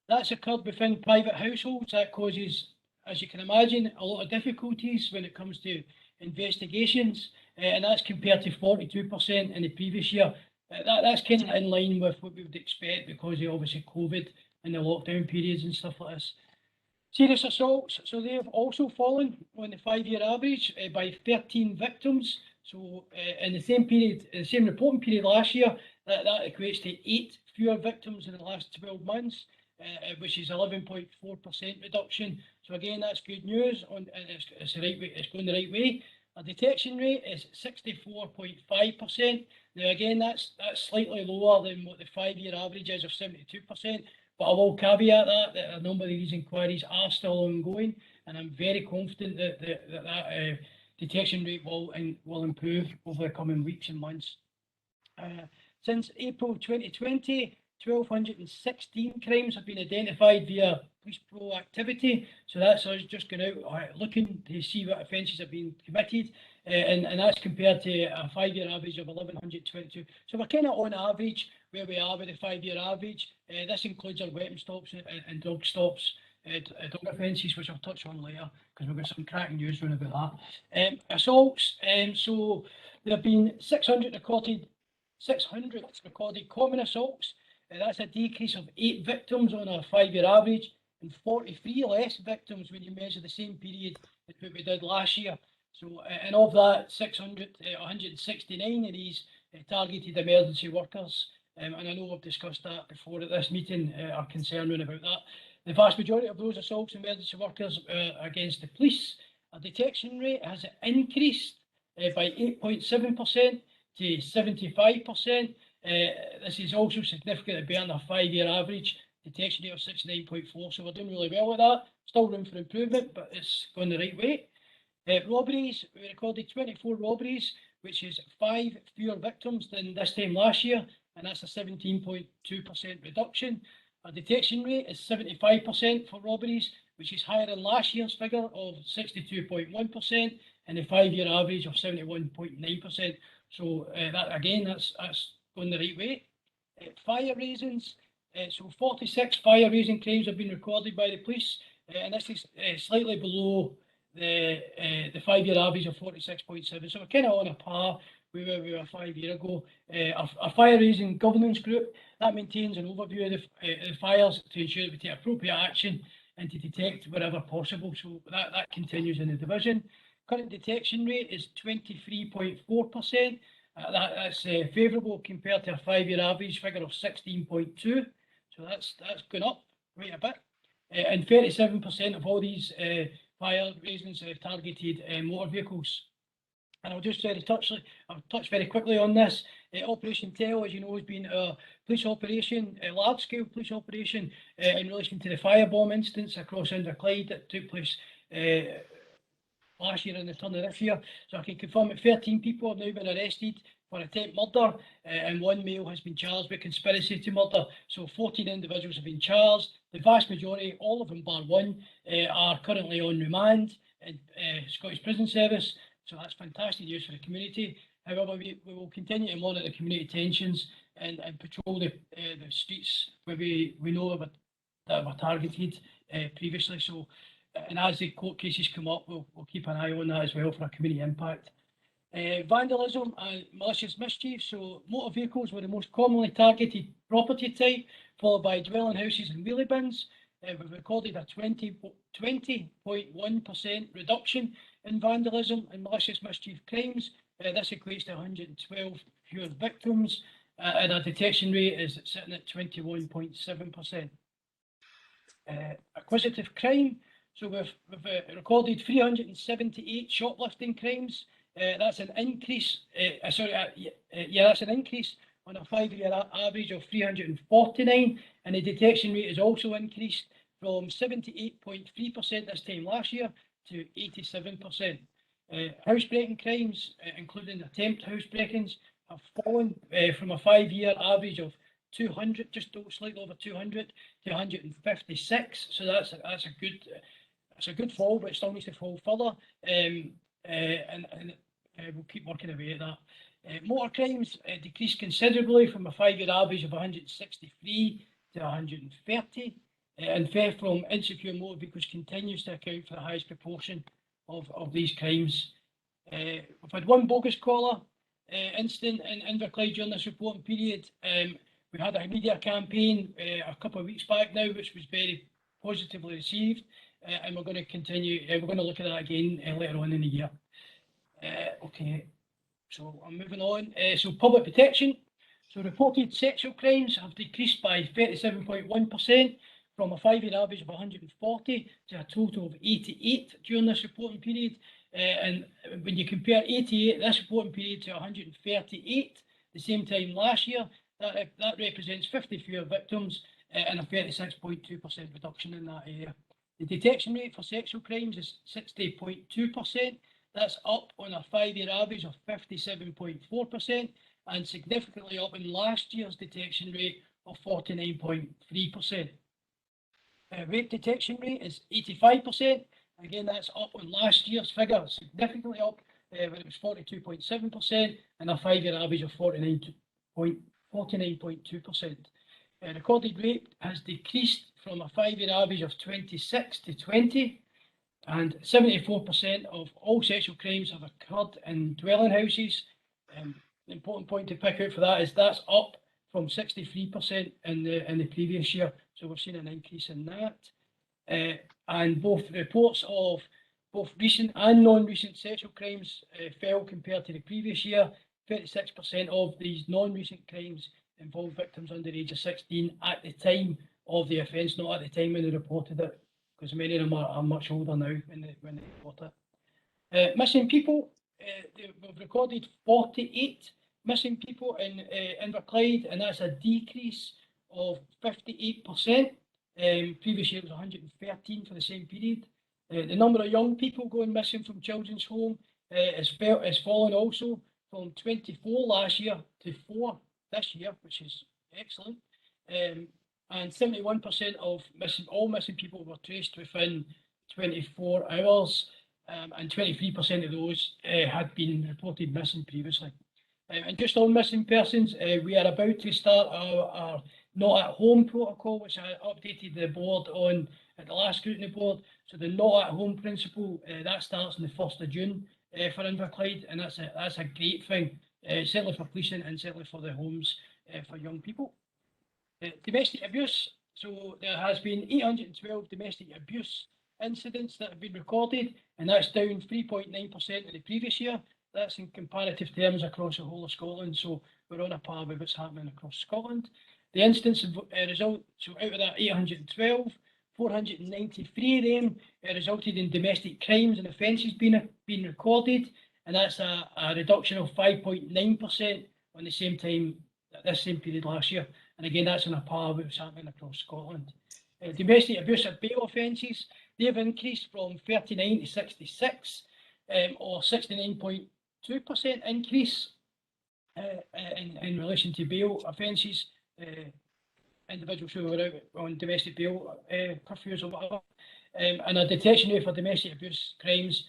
that's occurred within private households. That causes, as you can imagine, a lot of difficulties when it comes to investigations, and that's compared to 42% in the previous year. That's kind of in line with what we would expect because of obviously COVID and the lockdown periods and stuff like this. Serious assaults, so they have also fallen on the 5-year average by 13 victims. So in the same period, the same reporting period last year, that equates to 8 fewer victims in the last 12 months, which is 11.4% reduction. So again, that's good news, and it's the right way. It's going the right way. Our detection rate is 64.5%. Now again, that's slightly lower than what the 5-year average is of 72%. But I will caveat that a number of these inquiries are still ongoing, and I'm very confident that detection rate will improve over the coming weeks and months. Since April 2020, 1,216 crimes have been identified via police proactivity. So that's us just going out looking to see what offences have been committed, and that's compared to a 5-year average of 1,122. So we're kind of on average where we are with the 5-year average. This includes our weapon stops and dog stops, dog offences, which I'll touch on later because we've got some cracking news running about that. Assaults, so there have been 600 recorded common assaults. That's a decrease of 8 victims on a 5-year average and 43 less victims when you measure the same period as what we did last year. So, and of that, 169 of these targeted emergency workers. And I know we've discussed that before at this meeting, are concerned about that. The vast majority of those assaults and emergency workers against the police. Our detection rate has increased by 8.7% to 75%. This is also significantly better than a 5-year average detection rate of 69.4. So we're doing really well with that. Still room for improvement, but it's going the right way. Robberies, we recorded 24 robberies, which is 5 fewer victims than this time last year, and that's a 17.2% reduction. Our detection rate is 75% for robberies, which is higher than last year's figure of 62.1% and the 5-year average of 71.9%. So that again, that's going the right way. Fire raisings, so 46 fire raising claims have been recorded by the police, and this is slightly below the 5-year average of 46.7. So we're kind of on a par with where we were 5 years ago. Our fire raising governance group that maintains an overview of the fires to ensure that we take appropriate action and to detect wherever possible. So that continues in the division. Current detection rate is 23.4%. That's favourable compared to a 5-year average figure of 16.2. So that's gone up quite a bit. And 37% of all these fire raisings have targeted motor vehicles. And I'll just touch very quickly on this. Operation Tel, as you know, has been a police operation, a large-scale police operation in relation to the firebomb incidents across Inverclyde that took place last year and the turn of this year. So I can confirm that 13 people have now been arrested for attempt murder, and 1 male has been charged with conspiracy to murder. So 14 individuals have been charged. The vast majority, all of them bar one, are currently on remand in Scottish Prison Service. So that's fantastic news for the community. However, we will continue to monitor the community tensions and patrol the streets where we know that were targeted previously. So, and as the court cases come up, we'll keep an eye on that as well for a community impact. Vandalism and malicious mischief. So motor vehicles were the most commonly targeted property type, followed by dwelling houses and wheelie bins. We've recorded a 20.1% reduction in vandalism and malicious mischief crimes. This equates to 112 fewer victims, and our detection rate is sitting at 21.7%. Acquisitive crime. So we've recorded 378 shoplifting crimes. That's an increase. That's an increase on a 5-year average of 349, and the detection rate has also increased from 78.3% this time last year to 87%. Housebreaking crimes, including attempt housebreakings, have fallen from a 5-year average of 200, just slightly over 200, to 156. So that's a good fall, but it still needs to fall further. And we'll keep working away at that. Motor crimes decreased considerably from a 5-year average of 163 to 130. And theft from insecure motor vehicles continues to account for the highest proportion of these crimes. We've had one bogus collar incident in Inverclyde during this reporting period. We had a media campaign a couple of weeks back now, which was very positively received, and we're going to continue. We're going to look at that again later on in the year. Okay, so I'm moving on. So public protection. So reported sexual crimes have decreased by 37.1%. From a 5-year average of 140 to a total of 88 during this reporting period. And when you compare 88 this reporting period to 138 the same time last year, that represents 50 fewer victims and a 36.2% reduction in that area. The detection rate for sexual crimes is 60.2%. That's up on a 5-year average of 57.4% and significantly up in last year's detection rate of 49.3%. Rape detection rate is 85%. Again, that's up on last year's figure, significantly up when it was 42.7% and a 5-year average of 49.2%. Recorded rape has decreased from a 5-year average of 26 to 20, and 74% of all sexual crimes have occurred in dwelling houses. The important point to pick out for that is that's up from 63% in the previous year, so we've seen an increase in that. And both reports of both recent and non-recent sexual crimes fell compared to the previous year. 36% of these non-recent crimes involve victims under the age of 16 at the time of the offence, not at the time when they reported it, because many of them are much older now when they report it. Missing people, we've recorded 48 missing people in Inverclyde, and that's a decrease of 58%. Previous year it was 113 for the same period. The number of young people going missing from children's home has fallen also from 24 last year to 4 this year, which is excellent. And 71% of all missing people were traced within 24 hours, and 23% of those had been reported missing previously. And just on missing persons, we are about to start our not at home protocol, which I updated the board on at the last scrutiny board. So the not at home principle, that starts on the 1st of June for Inverclyde, and that's a great thing, certainly for policing and certainly for the homes for young people. Domestic abuse, so there has been 812 domestic abuse incidents that have been recorded, and that's down 3.9% of the previous year. That's in comparative terms across the whole of Scotland, so we're on a par with what's happening across Scotland. The instance result, so out of that 812, 493 of them resulted in domestic crimes and offences being recorded, and that's a reduction of 5.9% on the same time, this same period last year. And again, that's on a par with what's happening across Scotland. Domestic abuse of bail offences, they've increased from 39 to 66, or 69.2% increase in relation to bail offences, individuals who were out on domestic bail curfews or whatever. And our detection rate for domestic abuse crimes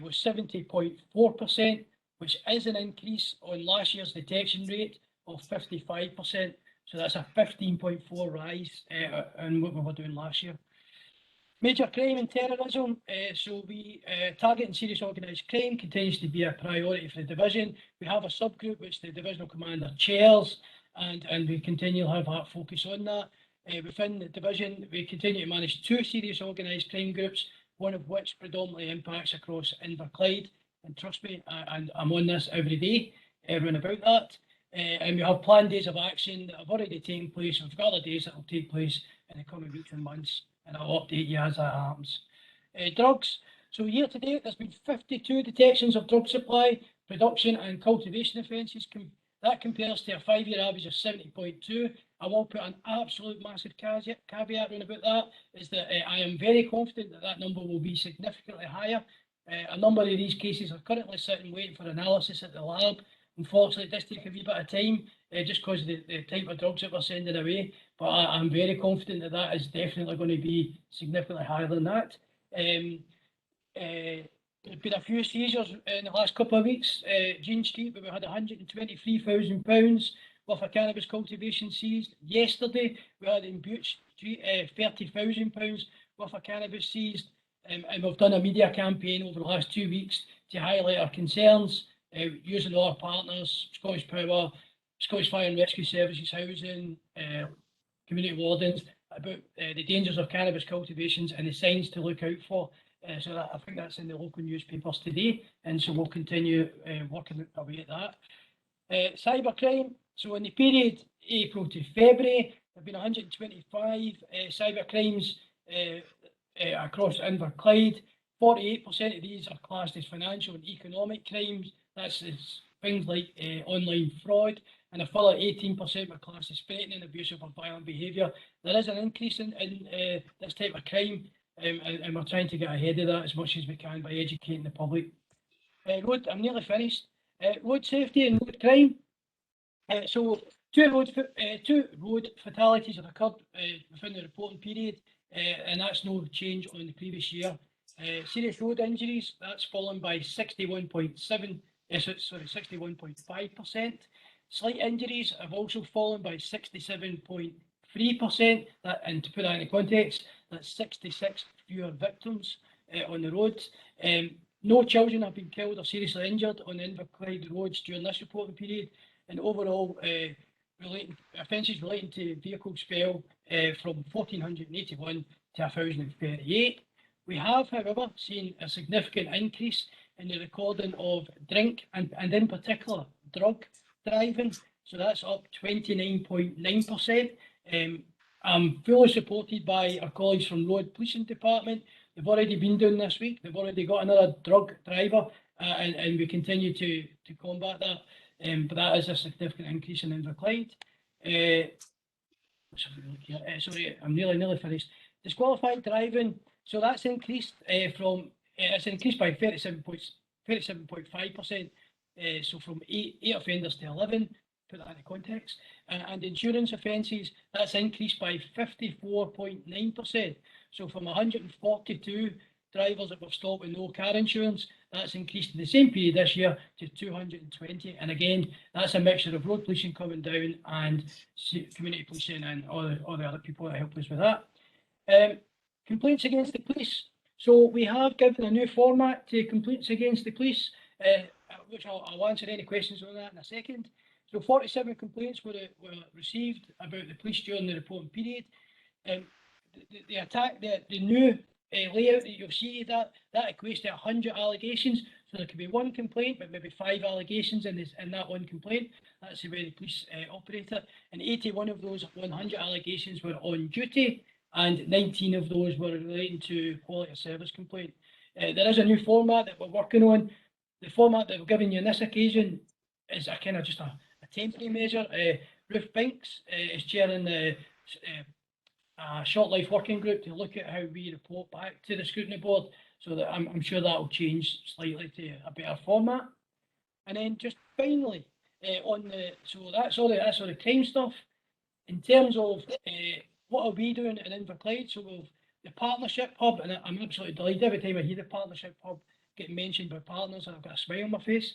was 70.4%, which is an increase on last year's detection rate of 55%. So that's a 15.4 rise on what we were doing last year. Major crime and terrorism, so we targeting serious organised crime continues to be a priority for the division. We have a subgroup which the divisional commander chairs, and we continue to have that focus on that. Within the division, we continue to manage 2 serious organised crime groups, one of which predominantly impacts across Inverclyde. And trust me, and I'm on this every day, everyone about that. And we have planned days of action that have already taken place. We've got other days that will take place in the coming weeks and months, and I'll update you as that happens. Drugs. So year to date, there's been 52 detections of drug supply, production and cultivation offences. That compares to a 5-year average of 70.2. I will put an absolute massive caveat in about that, is that I am very confident that that number will be significantly higher. A number of these cases are currently sitting waiting for analysis at the lab. Unfortunately, it does take a wee bit of time, just because of the type of drugs that we're sending away. But I'm very confident that that is definitely going to be significantly higher than that. There's been a few seizures in the last couple of weeks. Jean Street, where we had £123,000 worth of cannabis cultivation seized. Yesterday, we had in Bute Street £30,000 worth of cannabis seized. And we've done a media campaign over the last 2 weeks to highlight our concerns, using our partners, Scottish Power, Scottish Fire and Rescue Services, Housing, community wardens, about the dangers of cannabis cultivations and the signs to look out for. So that, I think that's in the local newspapers today, and so we'll continue working away at that. Cybercrime, so in the period April to February, there have been 125 cyber crimes across Inverclyde. 48% of these are classed as financial and economic crimes. That's things like online fraud, and a further 18% were classed as threatening, abusive or violent behaviour. There is an increase in this type of crime, and we're trying to get ahead of that as much as we can by educating the public. I'm nearly finished. Road safety and road crime. So two road fatalities have occurred within the reporting period, and that's no change on the previous year. Serious road injuries, that's fallen by 61.5%. Slight injuries have also fallen by 67.3%. And to put that into context, that's 66 fewer victims on the roads. No children have been killed or seriously injured on the Inverclyde roads during this reporting period, and overall offences relating to vehicles fell from 1,481 to 1,038. We have, however, seen a significant increase in the recording of drink and in particular drug driving. So that's up 29.9%. I'm fully supported by our colleagues from Road Policing Department. They've already been doing this week. They've already got another drug driver, and we continue to combat that. But that is a significant increase in Inverclyde. Sorry, I'm nearly finished. Disqualified driving. So that's increased it's increased by 37.5%. So from eight offenders to 11. Put that in context. And insurance offences, that's increased by 54.9%. So from 142 drivers that were stopped with no car insurance, that's increased in the same period this year to 220. And again, that's a mixture of road policing coming down and community policing and all the other people that help us with that. Complaints against the police. So we have given a new format to complaints against the police, which I'll answer any questions on that in a second. So 47 complaints were received about the police during the reporting period. The new layout that you'll see, that equates to 100 allegations. So there could be one complaint, but maybe 5 allegations in that one complaint. That's the way the police operate it. And 81 of those 100 allegations were on duty, and 19 of those were relating to quality of service complaint. There is a new format that we're working on. The format that we're giving you on this occasion is a kind of just a temporary measure. Ruth Binks is chairing the short life working group to look at how we report back to the scrutiny board, so that I'm sure that will change slightly to a better format. And then just finally that's all the crime stuff. In terms of what are we doing in Inverclyde, so we've the partnership hub, and I'm absolutely delighted every time I hear the partnership hub getting mentioned by partners, and I've got a smile on my face.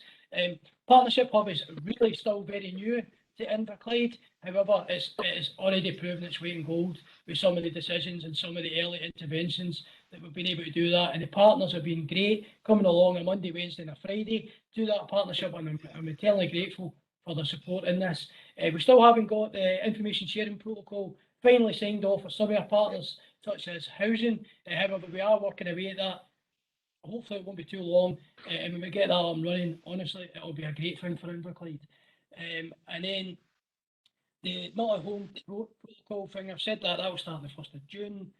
Partnership hub is really still very new to Inverclyde. However, it's already proven its weight in gold with some of the decisions and some of the early interventions that we've been able to do that. And the partners have been great, coming along on Monday, Wednesday and a Friday to that partnership, and I'm eternally grateful for their support in this. We still haven't got the information sharing protocol finally signed off for some of our partners, such as housing. However, we are working away at that. Hopefully it won't be too long, and when we get that up and running, honestly, it'll be a great thing for Inverclyde. And then the not-at-home protocol thing, I've said that will start on the 1st of June.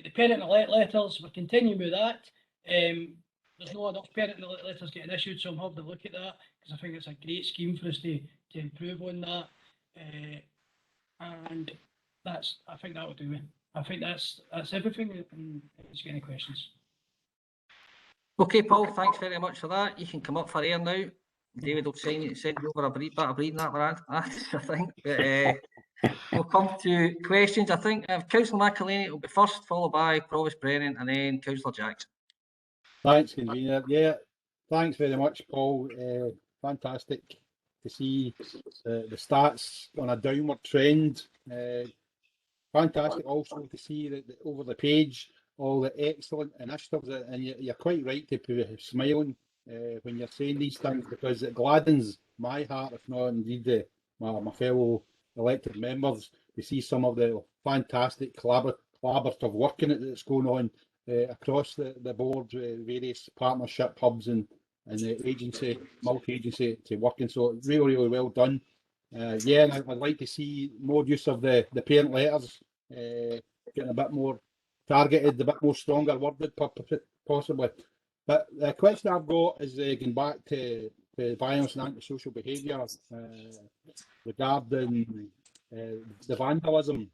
The parent alert letters, we're continuing with that. There's not enough parent alert letters getting issued, so I'm having to look at that, because I think it's a great scheme for us to improve on that. And I think that will do it. I think that's everything. And if you any questions. Okay, Paul, thanks very much for that. You can come up for air now. David will send you over a bit of reading that, I think. But we'll come to questions. I think Councillor McElhaney will be first, followed by Provost Brennan, and then Councillor Jackson. Thanks, Convener. Yeah, thanks very much, Paul. Fantastic to see the stats on a downward trend. Fantastic also to see that over the page all the excellent initiatives, and you're quite right to be smiling when you're saying these things, because it gladdens my heart, if not indeed my fellow elected members, to see some of the fantastic collaborative working that's going on across the board, various partnership hubs and the agency, multi-agency to working. So really, really well done. Yeah, and I'd like to see more use of the parent letters, getting a bit more targeted, a bit more stronger worded, possibly. But the question I've got is going back to violence and antisocial behaviour regarding the vandalism.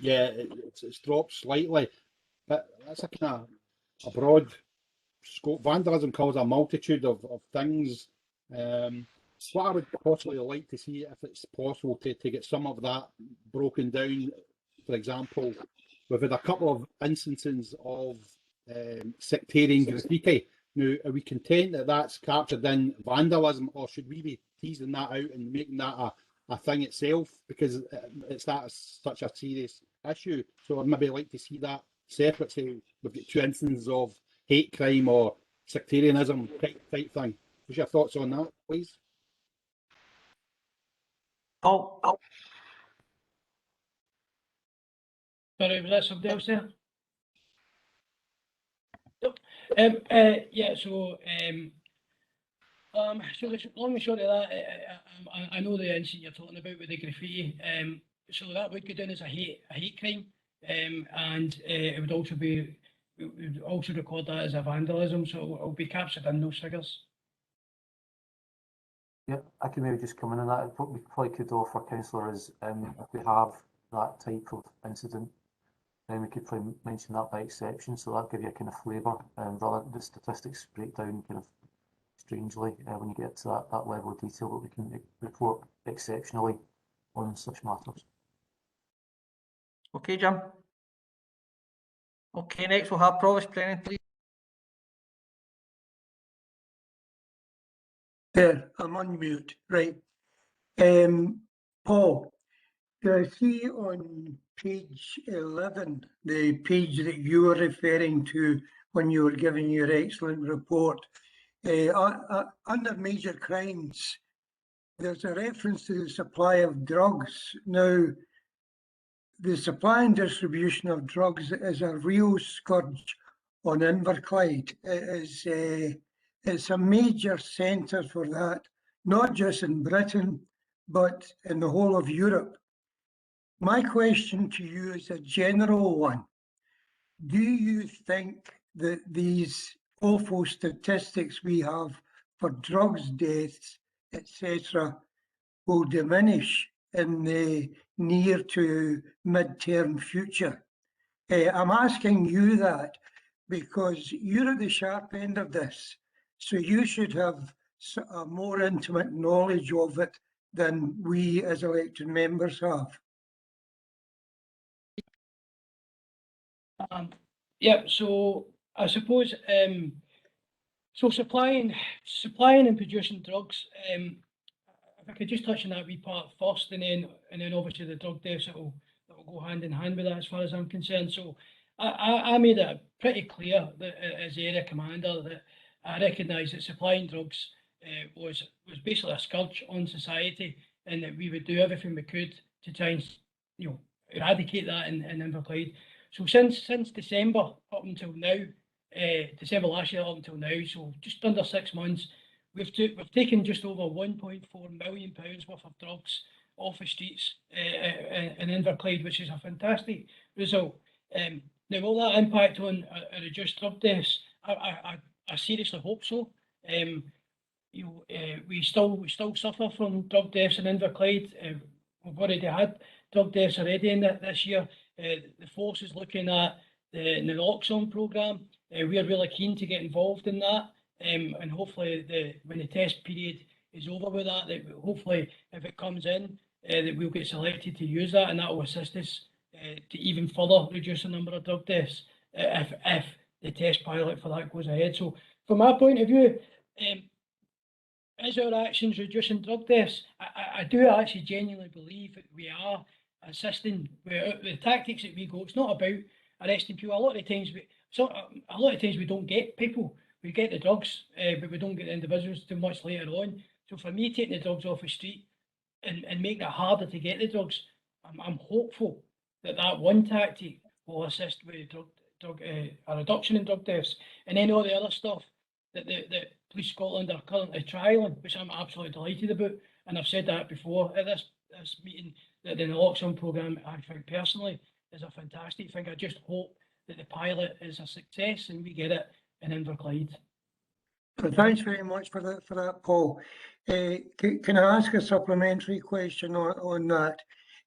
Yeah, it's dropped slightly, but that's a kind of a broad scope. Vandalism covers a multitude of things. What I would possibly like to see, if it's possible, to get some of that broken down. For example, we've had a couple of instances of sectarian graffiti. Now, are we content that that's captured in vandalism, or should we be teasing that out and making that a thing itself, because it's such a serious issue? So I'd maybe like to see that separate. Say we've got two instances of hate crime or sectarianism type thing. What's your thoughts on that, please? Paul. Sorry, was that somebody else there? Yeah, so the long and short of that, I know the incident you're talking about with the graffiti. So that would go down as a hate crime, and it would also be, we would also record that as a vandalism. So it'll be captured in those figures. Yeah, I can maybe just come in on that. What we probably could offer, councillor, is if we have that type of incident, then we could probably mention that by exception. So that'll give you a kind of flavour, rather than the statistics break down kind of strangely when you get to that level of detail, but we can report exceptionally on such matters. Okay, Jim. Okay, next we'll have Provost Brennan, please. There, I'm on mute. Right. Paul, do I see on page 11, the page that you were referring to when you were giving your excellent report, under major crimes, there's a reference to the supply of drugs. Now, the supply and distribution of drugs is a real scourge on Inverclyde. It's a major centre for that, not just in Britain, but in the whole of Europe. My question to you is a general one. Do you think that these awful statistics we have for drugs deaths, etc., will diminish in the near to mid-term future? I'm asking you that because you're at the sharp end of this, so you should have a more intimate knowledge of it than we as elected members have. Yeah, so I suppose so supplying and producing drugs. If I could just touch on that wee part first, and then obviously the drug deaths that will go hand in hand with that, as far as I'm concerned. So I made it pretty clear that as area commander that I recognise that supplying drugs was basically a scourge on society, and that we would do everything we could to try and eradicate that in Inverclyde. So since December up until now, December last year up until now, so just under 6 months, we've taken just over £1.4 million worth of drugs off the streets in Inverclyde, which is a fantastic result. Now, will that impact on a reduced drug deaths? I seriously hope so. We still suffer from drug deaths in Inverclyde. We've already had drug deaths already in this year. The force is looking at the naloxone programme. We are really keen to get involved in that, and hopefully when the test period is over with that hopefully if it comes in, that we'll get selected to use that, and that will assist us to even further reduce the number of drug deaths if the test pilot for that goes ahead. So from my point of view, is our actions reducing drug deaths? I do actually genuinely believe that we are assisting with the tactics that we go. It's not about arresting people. A lot of times we don't get people. We get the drugs, but we don't get the individuals too much later on. So for me, taking the drugs off the street and making it harder to get the drugs, I'm hopeful that one tactic will assist with a reduction in drug deaths. And then all the other stuff that Police Scotland are currently trialling, which I'm absolutely delighted about. And I've said that before at this meeting, that the naloxone programme, I think personally, is a fantastic thing. I just hope that the pilot is a success and we get it in Inverclyde. Thanks very much for that, Paul. Can I ask a supplementary question on that?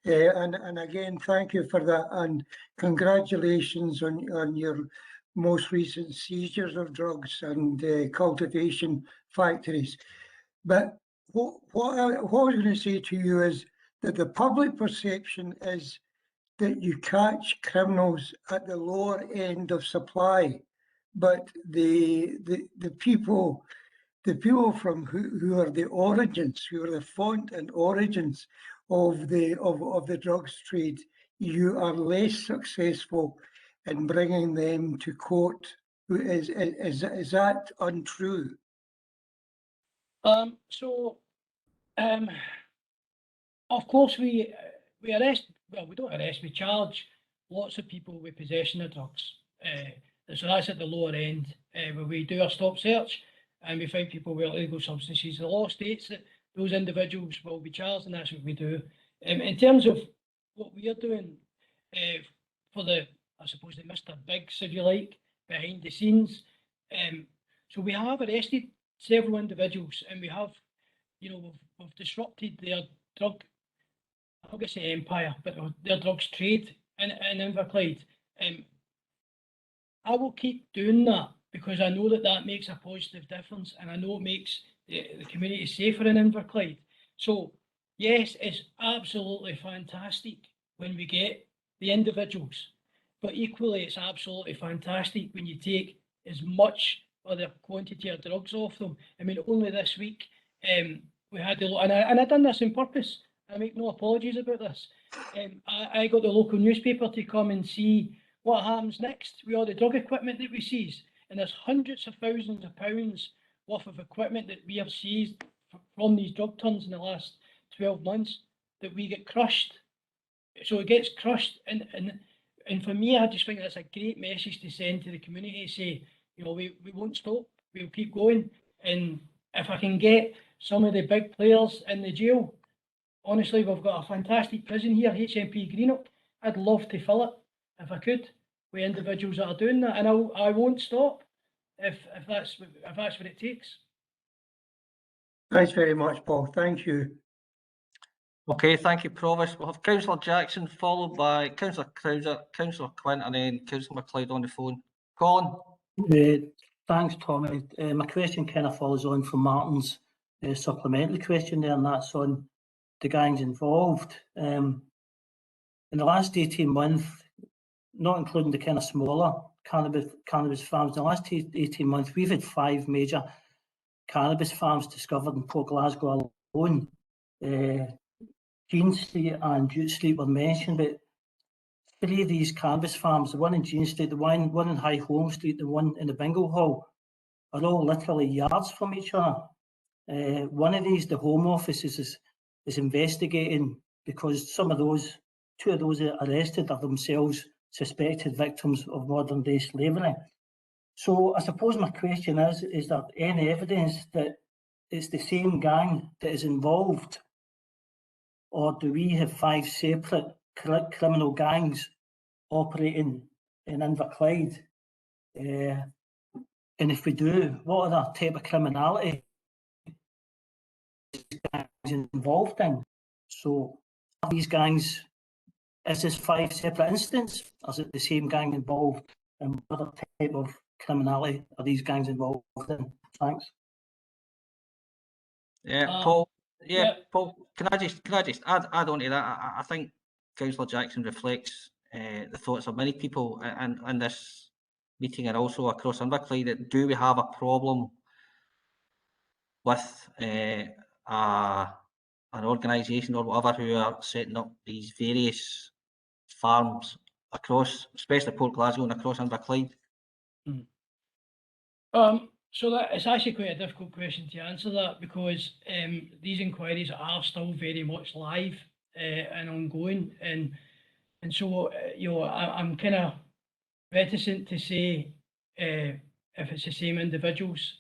And again, thank you for that, and congratulations on your most recent seizures of drugs and cultivation factories. But what I was going to say to you is that the public perception is that you catch criminals at the lower end of supply, but the people from who are the origins, who are the font and origins of the drugs trade, you are less successful in bringing them to court. Is that untrue? Of course, we arrest. Well, we don't arrest. We charge lots of people with possession of drugs. So that's at the lower end, where we do our stop search and we find people with illegal substances. The law states that those individuals will be charged, and that's what we do. In terms of what we are doing for the, I suppose, the Mr. Biggs, if you like, behind the scenes. So we have arrested several individuals, and we have, we've disrupted their drug, I'm not going to say empire, but their drugs trade in Inverclyde. I will keep doing that because I know that makes a positive difference, and I know it makes the community safer in Inverclyde. So yes, it's absolutely fantastic when we get the individuals, but equally it's absolutely fantastic when you take as much of the quantity of drugs off them. I mean, only this week we had and I done this on purpose. I make no apologies about this. I got the local newspaper to come and see what happens next with all the drug equipment that we seize. And there's hundreds of thousands of pounds worth of equipment that we have seized from these drug turns in the last 12 months that we get crushed. So it gets crushed. And for me, I just think that's a great message to send to the community, to say, we won't stop, we'll keep going. And if I can get some of the big players in the jail, honestly, we've got a fantastic prison here, HMP Greenock. I'd love to fill it, if I could, with individuals that are doing that, and I won't stop if that's what it takes. Thanks very much, Paul. Thank you. Okay, thank you, Provost. We'll have Councillor Jackson, followed by Councillor Crowser, Councillor Quint, and then Councillor MacLeod on the phone. Colin? Thanks, Tommy. My question kind of follows on from Martin's supplementary question there, and that's on the gangs involved. In the last 18 months, not including the kind of smaller cannabis farms, in the last 18 months, we've had 5 major cannabis farms discovered in Port Glasgow alone. Jean Street and Jute Street were mentioned, but 3 of these cannabis farms, the one in Jean Street, the one in High Holme Street, the one in the Bingo Hall, are all literally yards from each other. One of these, the Home Office, is investigating because 2 of those arrested are themselves suspected victims of modern day slavery. So I suppose my question is there any evidence that it's the same gang that is involved, or do we have 5 separate criminal gangs operating in Inverclyde? And if we do, what other type of criminality gangs involved in? So are these gangs, is this 5 separate incidents, or is it the same gang involved, and what other type of criminality are these gangs involved in? Thanks. Paul. Paul, can I just add on to that? I think Councillor Jackson reflects the thoughts of many people in this meeting and also across Inverclyde. That do we have a problem with an organisation or whatever who are setting up these various farms across, especially Port Glasgow and across Inverclyde? So that it's actually quite a difficult question to answer that, because these inquiries are still very much live and ongoing, and so I'm kind of reticent to say if it's the same individuals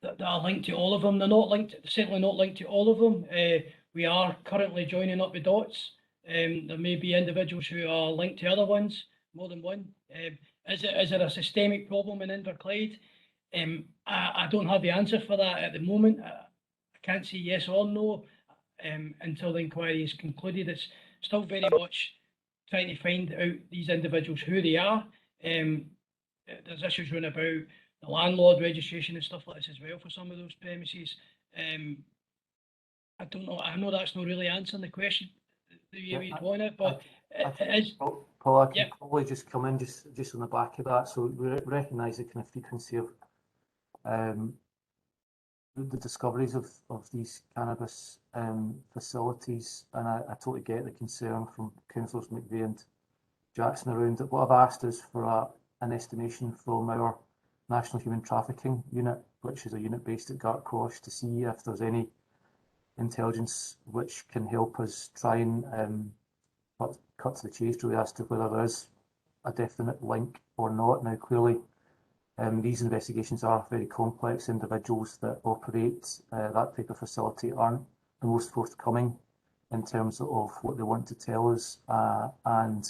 that are linked to all of them. They're not linked, certainly not linked to all of them. We are currently joining up the dots. There may be individuals who are linked to other ones, more than one. Is there a systemic problem in Inverclyde? I don't have the answer for that at the moment. I can't say yes or no until the inquiry is concluded. It's still very much trying to find out these individuals, who they are. there's issues running about the landlord registration and stuff like this as well for some of those premises. I don't know. I know that's not really answering the question the way you'd want it, but it is. Paul, I can probably just come in just on the back of that. So we recognise the kind of frequency of the discoveries of these cannabis facilities, and I totally get the concern from councillors McVeigh and Jackson around it. What I've asked is for an estimation from our National Human Trafficking Unit, which is a unit based at Gartcosh, to see if there's any intelligence which can help us try and cut to the chase really as to whether there is a definite link or not. Now, clearly, these investigations are very complex. Individuals that operate that type of facility aren't the most forthcoming in terms of what they want to tell us. And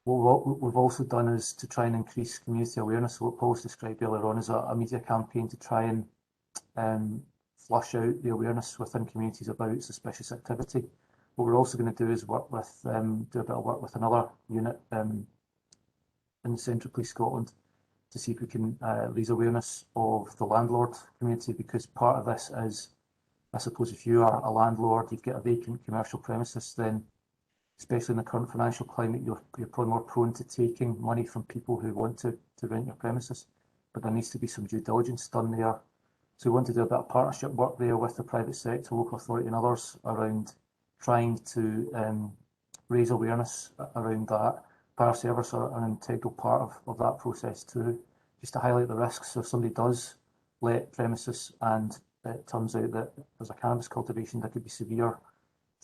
what we've also done is to try and increase community awareness. So what Paul's described earlier on is a media campaign to try and flush out the awareness within communities about suspicious activity. What we're also going to do is work with, do a bit of work with another unit in Central Police Scotland to see if we can raise awareness of the landlord community, because part of this is, I suppose, if you are a landlord, you've got a vacant commercial premises, then especially in the current financial climate, you're probably more prone to taking money from people who want to rent your premises, but there needs to be some due diligence done there. So we want to do a bit of partnership work there with the private sector, local authority and others around trying to raise awareness around that. Fire service are an integral part of that process too, just to highlight the risks. So if somebody does let premises and it turns out that there's a cannabis cultivation, there could be severe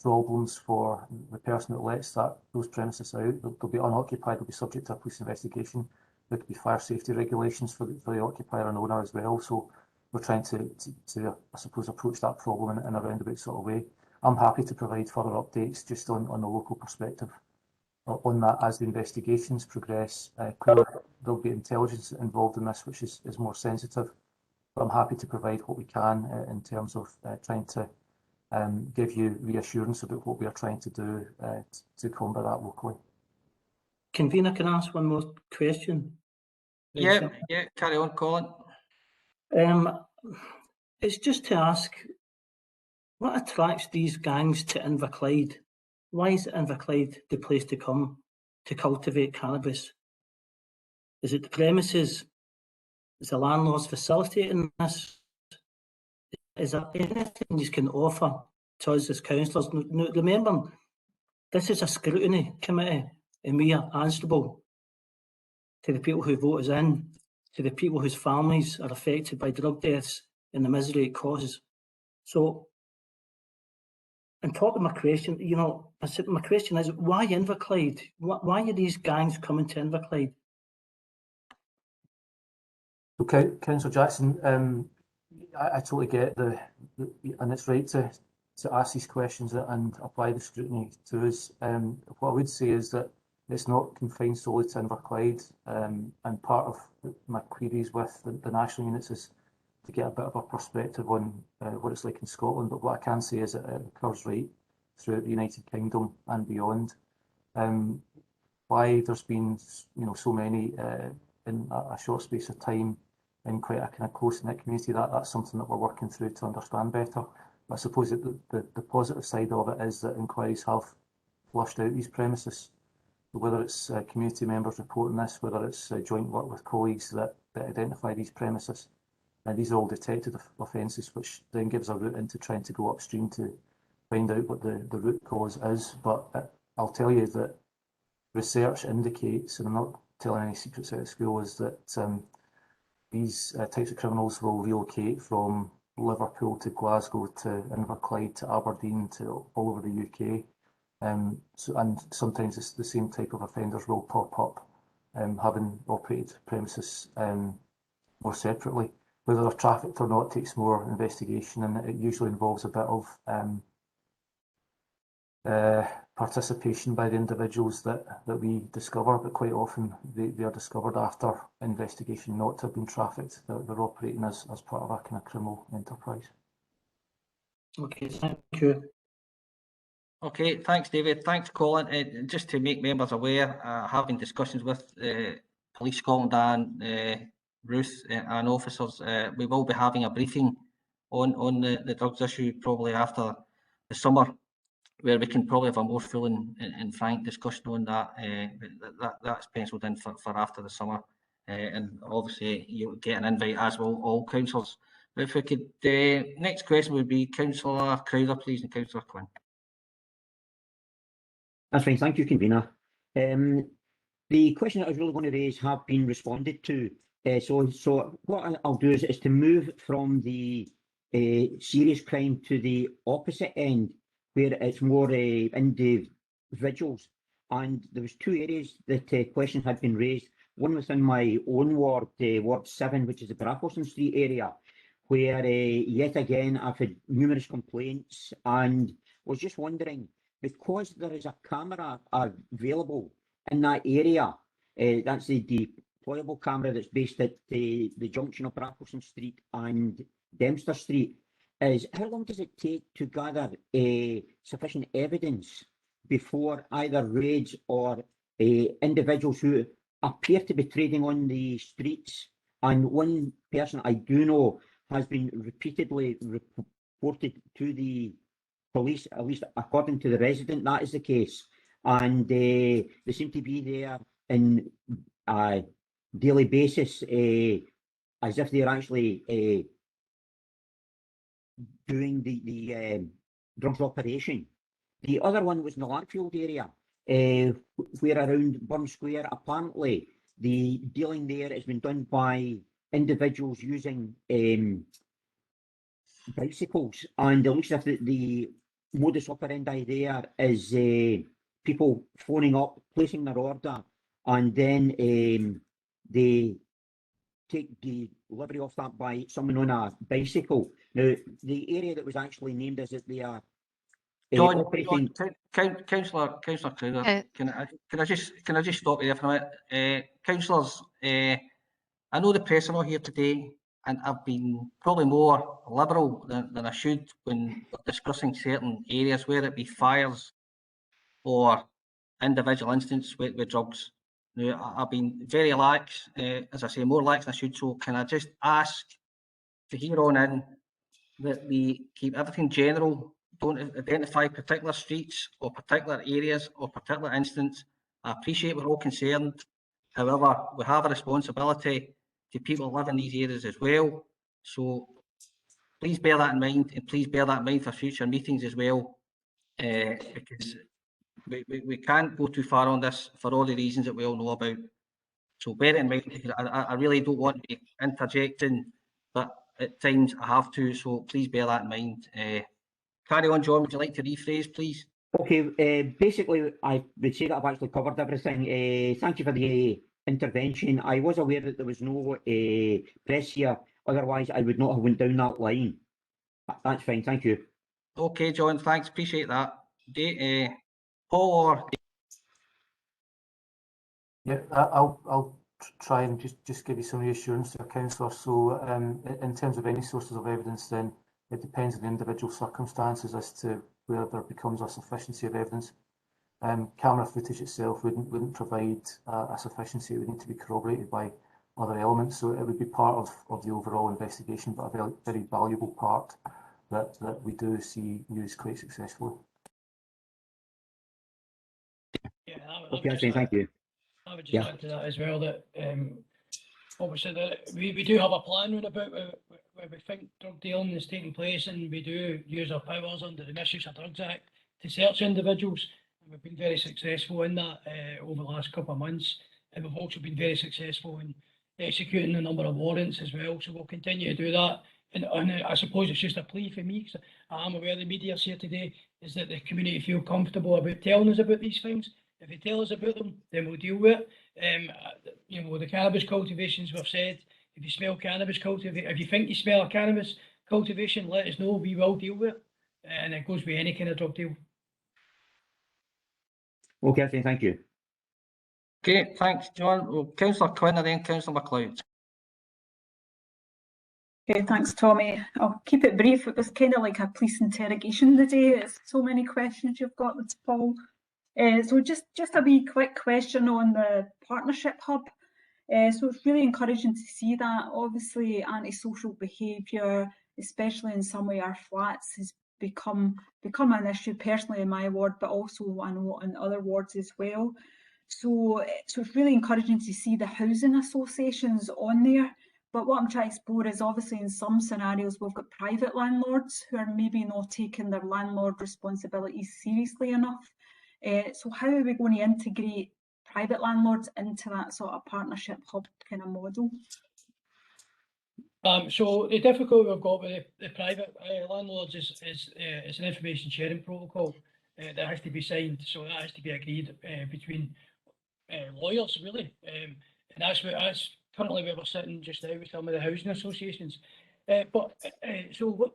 problems for the person that lets those premises out. They'll be unoccupied, they'll be subject to a police investigation. There could be fire safety regulations for the occupier and owner as well. So we're trying to I suppose, approach that problem in a roundabout sort of way. I'm happy to provide further updates just on the local perspective on that as the investigations progress. Clearly there'll be intelligence involved in this, which is more sensitive, but I'm happy to provide what we can in terms of trying to give you reassurance about what we are trying to do to combat that locally. Convener, can I ask one more question? Yeah, carry on, Colin. It's just to ask, what attracts these gangs to Inverclyde? Why is Inverclyde the place to come to cultivate cannabis? Is it the premises? Is the landlord's facilitating this? Is there anything you can offer to us as councillors? Remember, this is a scrutiny committee and we are answerable to the people who vote us in, to the people whose families are affected by drug deaths and the misery it causes. So, on top of my question, my question is, why Inverclyde? Why are these gangs coming to Inverclyde? Okay, Councillor Jackson, I totally get and it's right to ask these questions and apply the scrutiny to us. What I would say is that it's not confined solely to Inverclyde, and part of my queries with the national units is to get a bit of a perspective on what it's like in Scotland. But what I can say is that it occurs right throughout the United Kingdom and beyond. Why there's been so many in a short space of time in quite a kind of close-knit community, that's something that we're working through to understand better. But I suppose that the positive side of it is that inquiries have flushed out these premises. Whether it's community members reporting this, whether it's joint work with colleagues that identify these premises, these are all detected offences, which then gives a route into trying to go upstream to find out what the root cause is. But I'll tell you that research indicates, and I'm not telling any secrets out of school, is that these types of criminals will relocate from Liverpool to Glasgow to Inverclyde to Aberdeen to all over the UK. And sometimes it's the same type of offenders will pop up, having operated premises more separately. Whether they're trafficked or not takes more investigation, and it usually involves a bit of participation by the individuals that we discover, but quite often they are discovered after investigation not to have been trafficked. They're operating as part of a kind of criminal enterprise. Okay, thank you. Okay, thanks, David. Thanks, Colin. Just to make members aware, having discussions with Police Scotland and Ruth and officers, we will be having a briefing on the drugs issue probably after the summer, where we can probably have a more full and frank discussion on that. That's penciled in for after the summer. And obviously you'll get an invite, as will all councillors. If we could, next question would be Councillor Crowther, please, and Councillor Quinn. That's fine, thank you, convener. The question that I was really going to raise have been responded to. So what I'll do is to move from the serious crime to the opposite end, where it's more individuals. And there was two areas that questions had been raised. One within my own ward, Ward 7, which is the Brackleston Street area, where yet again I've had numerous complaints, and was just wondering, because there is a camera available in that area, that's the deployable camera that's based at the junction of Brackleston Street and Dempster Street, is how long does it take to gather sufficient evidence before either raids or individuals who appear to be trading on the streets? And one person I do know has been repeatedly reported to the police, at least according to the resident, that is the case. And they seem to be there in a daily basis, as if they're actually doing the drugs operation. The other one was in the Lackfield area, where around Burn Square, apparently the dealing there has been done by individuals using bicycles, and it looks as if the modus operandi there is people phoning up, placing their order, and then they take delivery of that by someone on a bicycle. Now, the area that was actually named is that they are operating. Councillor Crowther, can I just stop you there for a minute? Councillors, I know the press are not here today, and I've been probably more liberal than I should when discussing certain areas, whether it be fires or individual incidents with drugs. Now, I've been very lax, as I say, more lax than I should. So can I just ask for here on in that we keep everything general, don't identify particular streets or particular areas or particular incidents. I appreciate we're all concerned. However, we have a responsibility to people who live in these areas as well. So please bear that in mind, and please bear that in mind for future meetings as well, because we can't go too far on this for all the reasons that we all know about. So bear it in mind, because I really don't want to be interjecting, but at times I have to, so please bear that in mind. Carry on, John. Would you like to rephrase, please? Okay, basically, I would say that I've actually covered everything. Thank you for the intervention. I was aware that there was no press here, otherwise I would not have went down that line. That's fine, thank you. Okay, John, thanks, appreciate that. Paul or... Yeah, I'll try and just give you some reassurance to councillor. So in terms of any sources of evidence, then it depends on the individual circumstances as to whether there becomes a sufficiency of evidence. Camera footage itself wouldn't provide a sufficiency. It would need to be corroborated by other elements. So it would be part of the overall investigation, but a very valuable part that we do see used quite successfully. Yeah, Okay, thank you. I would just add to that as well that obviously we do have a plan round about where we think drug dealing is taking place, and we do use our powers under the Misuse of Drugs Act to search individuals, and we've been very successful in that over the last couple of months, and we've also been very successful in executing a number of warrants as well, so we'll continue to do that. And I suppose it's just a plea for me, because I am aware the media's here today, is that the community feel comfortable about telling us about these things. If they tell us about them, then we'll deal with it. You know, the cannabis cultivations, we've said, if you smell cannabis cultivation, if you think you smell a cannabis cultivation, let us know, we will deal with it. And it goes with any kind of drug deal. Okay, thank you. Okay, thanks, John. Well, Councillor Quinn and then Councillor MacLeod. Okay, thanks, Tommy. I'll keep it brief. It was kind of like a police interrogation today. It's so many questions you've got with Paul. So just a wee quick question on the partnership hub. So it's really encouraging to see that. Obviously, antisocial behaviour, especially in some of our flats, has become an issue personally in my ward, but also I know in other wards as well. So it's really encouraging to see the housing associations on there. But what I'm trying to explore is obviously in some scenarios we've got private landlords who are maybe not taking their landlord responsibilities seriously enough. So how are we going to integrate private landlords into that sort of partnership hub kind of model? So the difficulty we've got with the private landlords is an information sharing protocol that has to be signed. So that has to be agreed between lawyers, really, and that's currently where we're sitting just now with some of the housing associations. So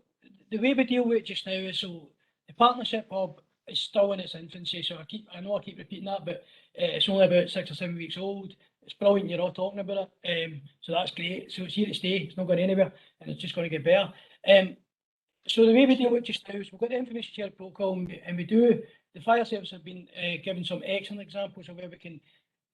the way we deal with it just now is, so the partnership hub is still in its infancy. So I know I keep repeating that, but it's only about 6 or 7 weeks old. It's brilliant you're all talking about it. So that's great. So it's here to stay. It's not going anywhere, and it's just going to get better. So the way we deal with it just now is we've got the information sharing protocol, and we do. The fire service have been given some excellent examples of where we can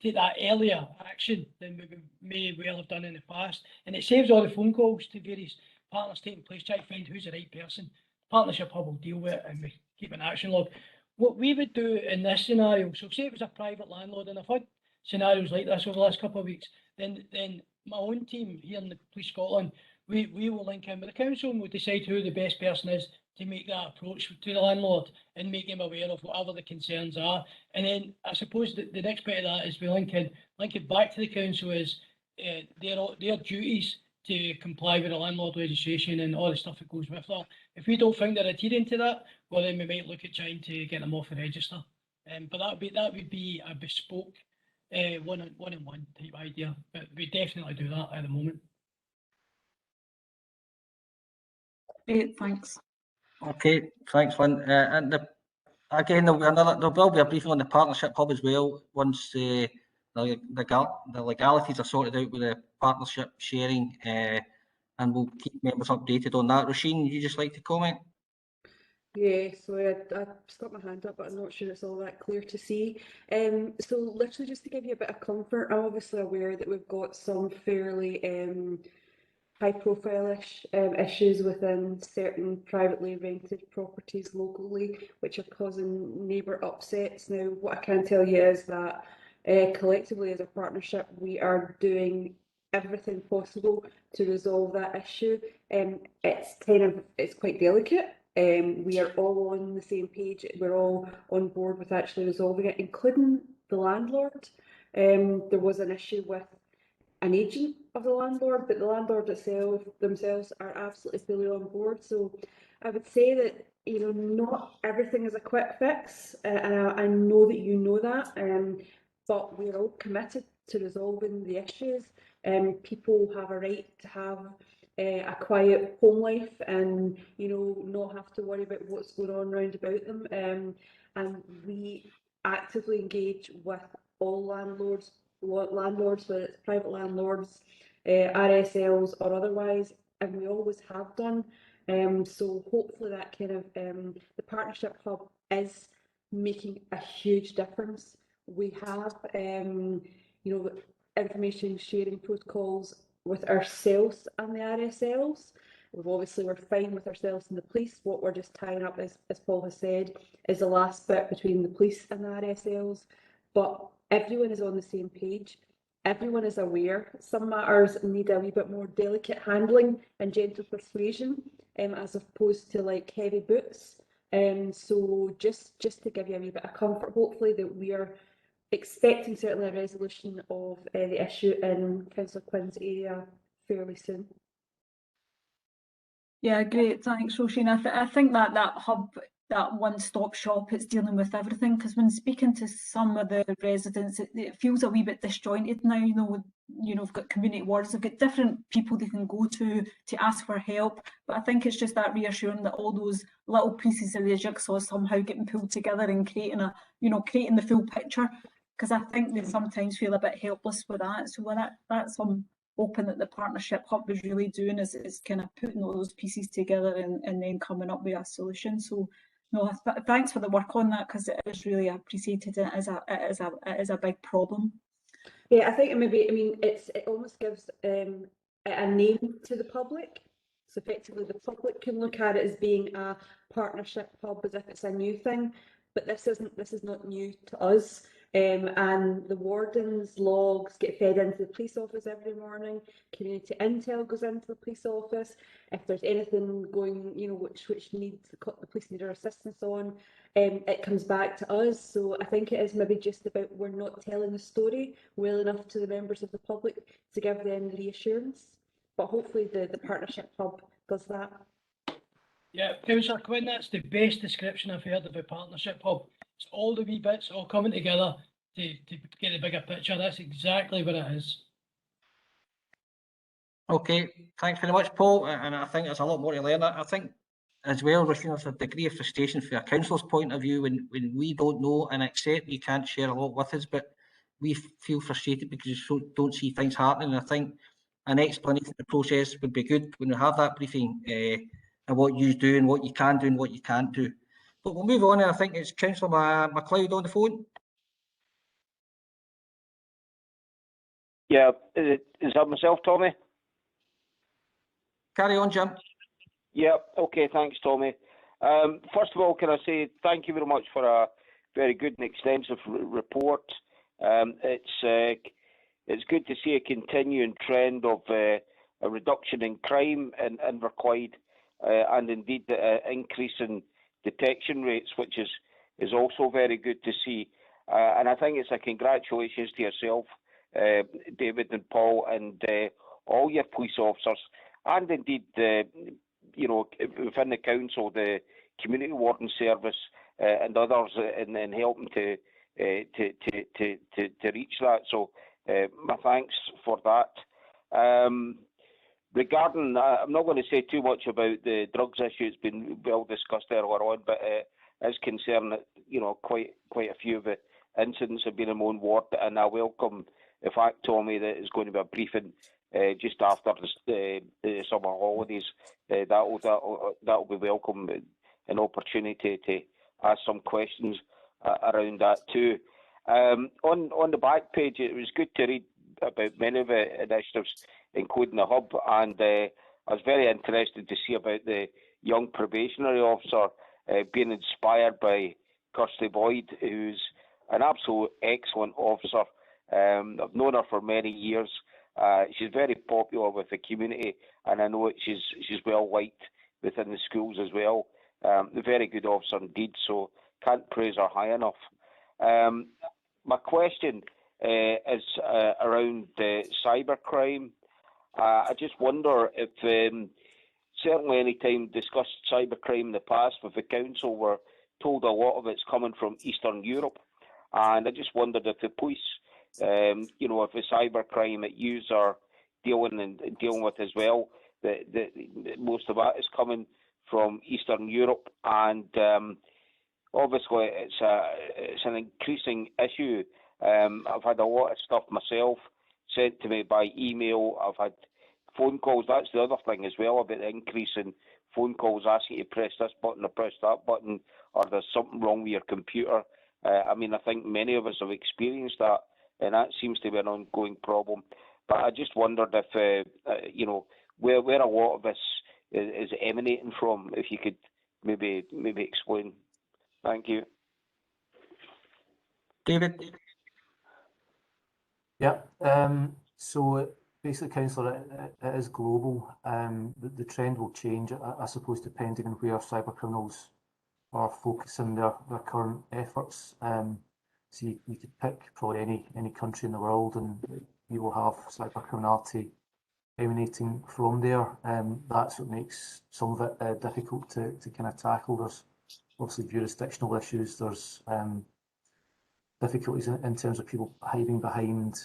take that earlier action than we may well have done in the past, and it saves all the phone calls to various partners taking place, try to find who's the right person. Partnership hub will deal with it, and we keep an action log. What we would do in this scenario, so say it was a private landlord, and I've had scenarios like this over the last couple of weeks, then my own team here in the Police Scotland, we will link in with the council and we'll decide who the best person is to make that approach to the landlord and make him aware of whatever the concerns are. And then I suppose the next bit of that is we link it back to the council is their duties to comply with the landlord legislation and all the stuff that goes with that. If we don't think they're adhering to that, well then we might look at trying to get them off the register. But that would be a bespoke one-on-one type idea. But we definitely do that at the moment. Great, thanks. Okay, thanks, Lynn. And again, there will be a briefing on the partnership hub as well once the legalities are sorted out with the partnership sharing, and we'll keep members updated on that. Roisin, would you just like to comment? Yeah, so I stuck my hand up, but I'm not sure it's all that clear to see. So literally just to give you a bit of comfort, I'm obviously aware that we've got some fairly high-profile issues within certain privately rented properties locally, which are causing neighbour upsets. Now, what I can tell you is that collectively as a partnership, we are doing everything possible to resolve that issue. It's quite delicate. We are all on the same page. We're all on board with actually resolving it, including the landlord. There was an issue with an agent of the landlord, but the landlord themselves are absolutely fully on board. So I would say that, you know, not everything is a quick fix, and I know that you know that, but we're all committed to resolving the issues. People have a right to have a quiet home life and, you know, not have to worry about what's going on round about them. And we actively engage with all landlords, whether it's private landlords, RSLs or otherwise, and we always have done. So hopefully that kind of the partnership hub is making a huge difference. We have you know, information sharing protocols with ourselves and the RSLs. We're fine with ourselves and the police. What we're just tying up, as Paul has said, is the last bit between the police and the RSLs. But everyone is on the same page. Everyone is aware. Some matters need a wee bit more delicate handling and gentle persuasion, as opposed to like heavy boots. So just to give you a wee bit of comfort, hopefully that we are expecting certainly a resolution of the issue in Councillor Quinn's area fairly soon. Yeah, great. Thanks, Roisin. I think that hub, that one-stop shop, it's dealing with everything, because when speaking to some of the residents, it feels a wee bit disjointed now. You know, we've got community wards, they've got different people they can go to ask for help. But I think it's just that reassuring that all those little pieces of the jigsaw somehow getting pulled together and creating the full picture. Because I think they sometimes feel a bit helpless with that. So that's hoping that the partnership hub is really doing is kind of putting all those pieces together and then coming up with a solution. So no, thanks for the work on that, because it is really appreciated. It is a big problem. Yeah, I think maybe, I mean, it almost gives a name to the public. So effectively the public can look at it as being a partnership hub as if it's a new thing, but this is not new to us. And the warden's logs get fed into the police office every morning. Community intel goes into the police office. If there's anything going, you know, which needs the police need our assistance on, it comes back to us. So I think it is maybe just about we're not telling the story well enough to the members of the public to give them reassurance. But hopefully the partnership hub does that. Yeah, Councillor Quinn, that's the best description I've heard of a partnership hub. It's all the wee bits all coming together to get a bigger picture. That's exactly what it is. Okay, thanks very much, Paul. And I think there's a lot more to learn. I think as well, there's a degree of frustration from a councillor's point of view when we don't know and accept you can't share a lot with us, but we feel frustrated because you don't see things happening. And I think an explanation of the process would be good when we have that briefing and what you do and what you can do and what you can't do. But we'll move on, and I think it's Councillor MacLeod on the phone. Yeah, is that myself, Tommy? Carry on, Jim. Yeah, okay, thanks, Tommy. First of all, can I say thank you very much for a very good and extensive report. It's good to see a continuing trend of a reduction in crime in Inverclyde and indeed the increase in detection rates, which is also very good to see. And I think it's a congratulations to yourself, David and Paul, and all your police officers, and indeed, you know, within the council, the community warden service and others in helping to reach that. So my thanks for that. Regarding, I'm not going to say too much about the drugs issue. It's been well discussed earlier on, but it's concerned that, you know, quite a few of the incidents have been in my own ward, and I welcome the fact, Tommy, that it's going to be a briefing just after the summer holidays. That'll be welcome, an opportunity to ask some questions around that too. On the back page, it was good to read about many of the initiatives, including the hub, and I was very interested to see about the young probationary officer being inspired by Kirsty Boyd, who's an absolute excellent officer. I've known her for many years. She's very popular with the community, and I know she's well liked within the schools as well. A very good officer indeed, so can't praise her high enough. My question is around cybercrime. I just wonder if, certainly any time discussed cybercrime in the past with the council, we're told a lot of it's coming from Eastern Europe, and I just wondered if the police, you know, if the cybercrime that you are dealing with as well, that most of that is coming from Eastern Europe, and obviously it's an increasing issue. I've had a lot of stuff myself sent to me by email. I've had phone calls. That's the other thing as well, about the increase in phone calls asking you to press this button or press that button, or there's something wrong with your computer. I mean, I think many of us have experienced that, and that seems to be an ongoing problem. But I just wondered if, you know, where a lot of this is emanating from, if you could maybe explain. Thank you. David? Yeah, so basically, Councillor, it is global. The trend will change, I suppose, depending on where cybercriminals are focusing their current efforts. So you could pick probably any country in the world, and you will have cybercriminality emanating from there. That's what makes some of it difficult to kind of tackle. There's obviously jurisdictional issues. There's difficulties in terms of people hiding behind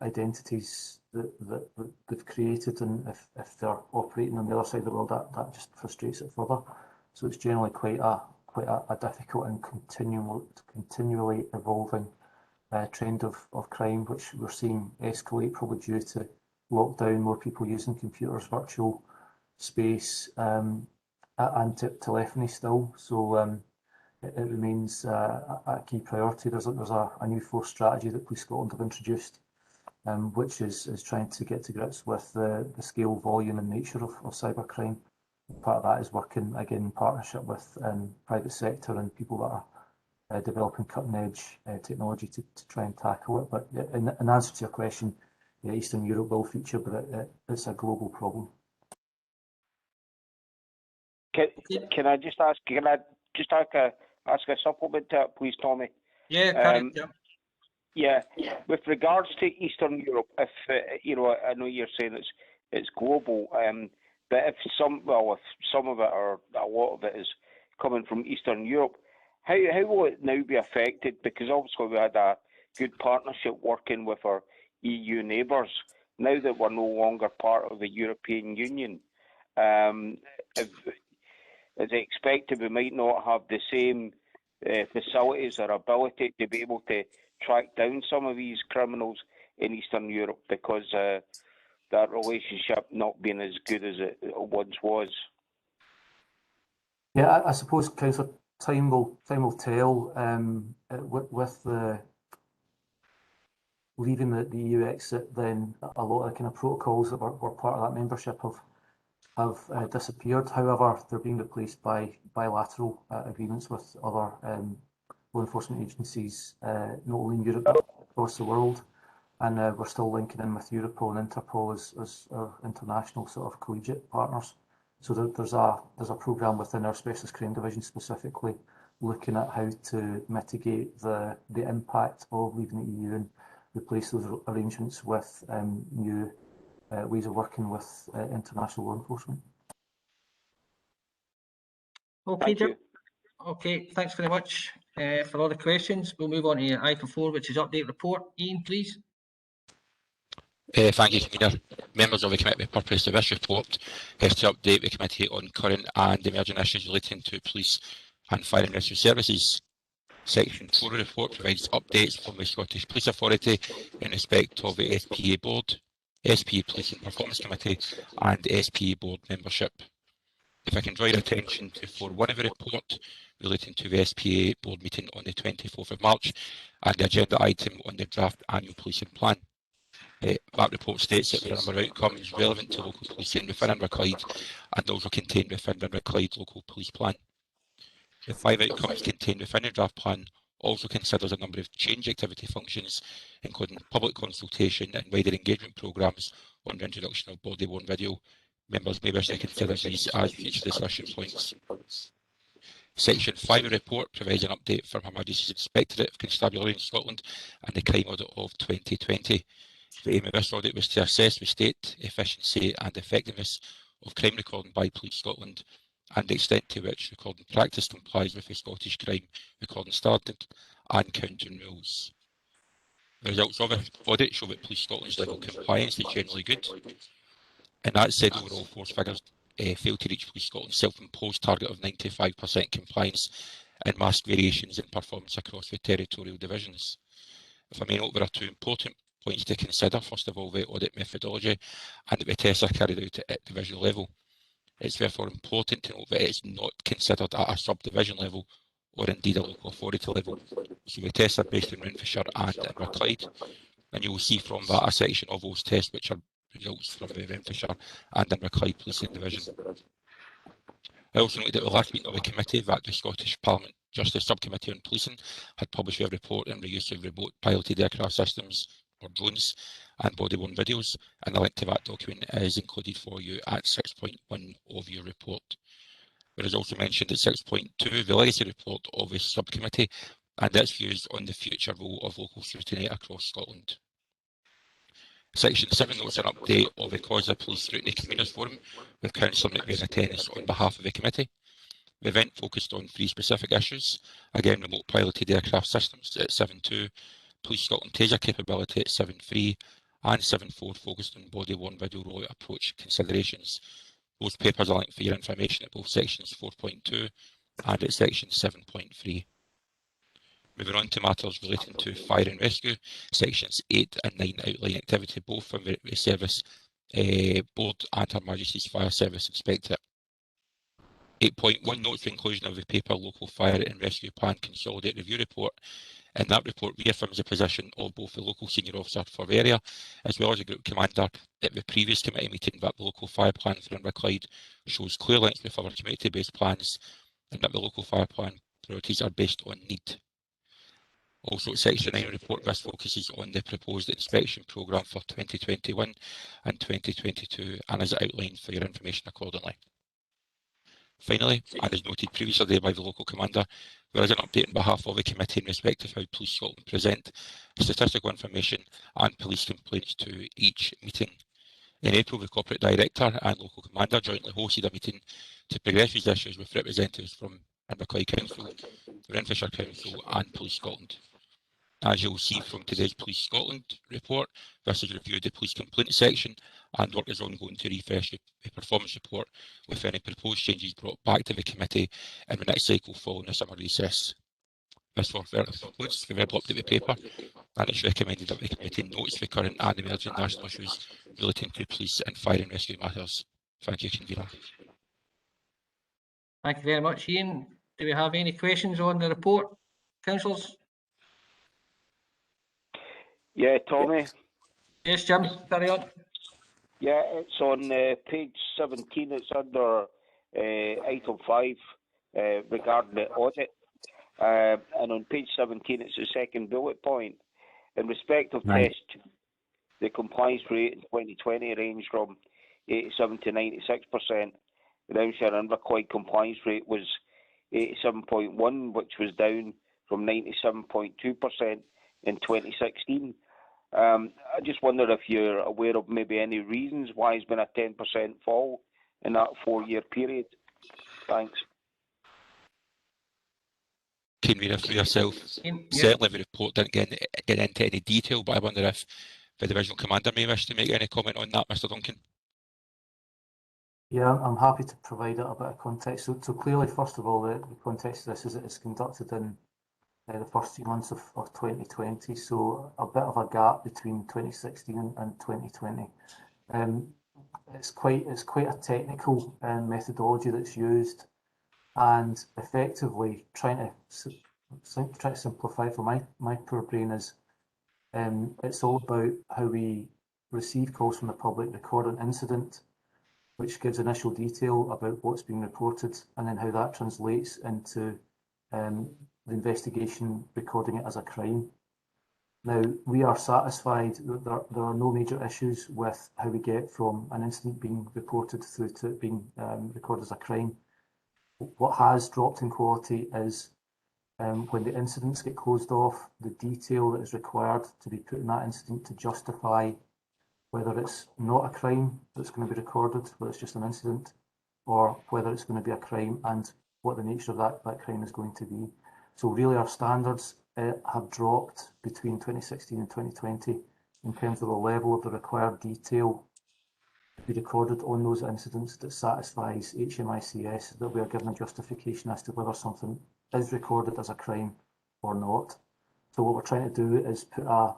identities that they've created, and if they're operating on the other side of the world, that just frustrates it further. So it's generally quite a difficult and continually evolving trend of crime, which we're seeing escalate, probably due to lockdown, more people using computers, virtual space, and telephony still. So it remains a key priority. There's a new force strategy that Police Scotland have introduced, which is trying to get to grips with the scale, volume and nature of cybercrime. Part of that is working again in partnership with private sector and people that are developing cutting edge technology to try and tackle it. But in answer to your question, yeah, Eastern Europe will feature, but it's a global problem. Can I just ask? Can I just ask a supplement to that, please, Tommy? Yeah, can Yeah, with regards to Eastern Europe, if I know you're saying it's global, but if some of it or a lot of it is coming from Eastern Europe, how will it now be affected? Because obviously we had a good partnership working with our EU neighbours. Now that we're no longer part of the European Union, as expected, we might not have the same facilities or ability to be able to track down some of these criminals in Eastern Europe because that relationship not being as good as it once was. Yeah, I suppose, Councillor, time will tell. With the leaving the EU exit, then a lot of the kind of protocols that were part of that membership have disappeared. However, they're being replaced by bilateral agreements with other law enforcement agencies, not only in Europe but across the world. And we're still linking in with Europol and Interpol as our international sort of collegiate partners. So there's a programme within our Specialist Crime Division specifically looking at how to mitigate the impact of leaving the EU and replace those arrangements with new ways of working with international law enforcement. Okay, okay, thanks very much for all the questions. We'll move on to item 4, which is update report. Ian, please. Thank you, Convener. Members of the committee, the purpose of this report is to update the committee on current and emerging issues relating to police and fire and rescue services. Section 4 of the report provides updates from the Scottish Police Authority in respect of the SPA Board, SPA Policing Performance Committee and SPA Board membership. If I can draw your attention to 4.1 of the report relating to the SPA Board meeting on the 24th of March and the agenda item on the draft annual policing plan. That report states that there are a number of outcomes relevant to local policing within Inverclyde and also contained within the Inverclyde local police plan. The 5 outcomes contained within the draft plan also considers a number of change activity functions, including public consultation and wider engagement programmes on the introduction of body-worn video. Members may wish to consider these as future discussion points. Section 5 of the report provides an update from Her Majesty's Inspectorate of Constabulary in Scotland and the crime audit of 2020. The aim of this audit was to assess the state, efficiency and effectiveness of crime recording by Police Scotland and the extent to which recording practice complies with the Scottish Crime Recording Standard and counting rules. The results of the audit show that Police Scotland's level of compliance is generally good. And that said, overall force figures failed to reach Police Scotland's self-imposed target of 95% compliance and mask variations in performance across the territorial divisions. If I may note, there are 2 important points to consider. First of all, the audit methodology and that the tests are carried out at divisional level. It's therefore important to note that it's not considered at a subdivision level or indeed a local authority level. So the tests are based in Renfrewshire and Inverclyde, and you will see from that a section of those tests which are results from the Renfrewshire and Inverclyde Policing Division. I also noted at the last meeting of the committee that the Scottish Parliament Justice Subcommittee on Policing had published their report on the use of remote piloted aircraft systems or drones and body-worn videos, and a link to that document is included for you at 6.1 of your report. There is also mentioned at 6.2 the legacy report of the subcommittee and its views on the future role of local scrutiny across Scotland. Section 7 notes an update of the Cause of Police Scrutiny Conveners Forum with Councillor McVeigh in attendance on behalf of the committee. The event focused on 3 specific issues, again remote piloted aircraft systems at 7.2, Police Scotland Taser capability at 7.3 and 7.4 focused on body-worn video rollout approach considerations. Those papers are linked for your information at both sections 4.2 and at section 7.3. Moving on to matters relating to fire and rescue, sections 8 and 9 outline activity both from the Service Board and Her Majesty's Fire Service Inspectorate. 8.1 notes for inclusion of the paper Local Fire and Rescue Plan Consolidated Review Report. And that report reaffirms the position of both the local senior officer for the area as well as the group commander at the previous committee meeting that the local fire plan for Inverclyde shows clear links with other community-based plans and that the local fire plan priorities are based on need. Also, Section 9 report, this focuses on the proposed inspection programme for 2021 and 2022 and is outlined for your information accordingly. Finally, and as noted previously by the local commander, there is an update on behalf of the committee in respect of how Police Scotland present statistical information and police complaints to each meeting. In April, the corporate director and local commander jointly hosted a meeting to progress these issues with representatives from Inverclyde Council, Renfrewshire Council and Police Scotland. As you'll see from today's Police Scotland report, this has reviewed the police complaint section and work is ongoing to refresh the performance report with any proposed changes brought back to the committee in the next cycle following the summer recess. This work concludes the verbal update of the paper and it's recommended that the committee notes the current and emerging national issues relating to police and fire and rescue matters. Thank you, Convener. Thank you very much, Ian. Do we have any questions on the report, councillors? Yeah, Tommy. Yes, Jim, carry on. Yeah, it's on page 17. It's under item 5 regarding the audit. And on page 17, it's the second bullet point. In respect of test, the compliance rate in 2020 ranged from 87 to 96%. The Renfrewshire and Inverclyde compliance rate was 87.1, which was down from 97.2% in 2016. I just wonder if you're aware of maybe any reasons why there's been a 10% fall in that 4-year period. Thanks. Convener, for yourself, certainly the report didn't get into any detail, but I wonder if the divisional commander may wish to make any comment on that, Mr. Duncan. Yeah, I'm happy to provide a bit of context. So clearly, first of all, the context of this is it's conducted in the first 3 months of 2020, so a bit of a gap between 2016 and 2020. It's quite a technical methodology that's used, and effectively trying to simplify for my poor brain is it's all about how we receive calls from the public, record an incident, which gives initial detail about what's being reported, and then how that translates into the investigation recording it as a crime. Now, we are satisfied that there are no major issues with how we get from an incident being reported through to it being recorded as a crime. What has dropped in quality is when the incidents get closed off, the detail that is required to be put in that incident to justify whether it's not a crime that's going to be recorded, whether it's just an incident, or whether it's going to be a crime and what the nature of that crime is going to be. So really our standards have dropped between 2016 and 2020 in terms of the level of the required detail to be recorded on those incidents that satisfies HMICS, that we are given a justification as to whether something is recorded as a crime or not. So what we're trying to do is put a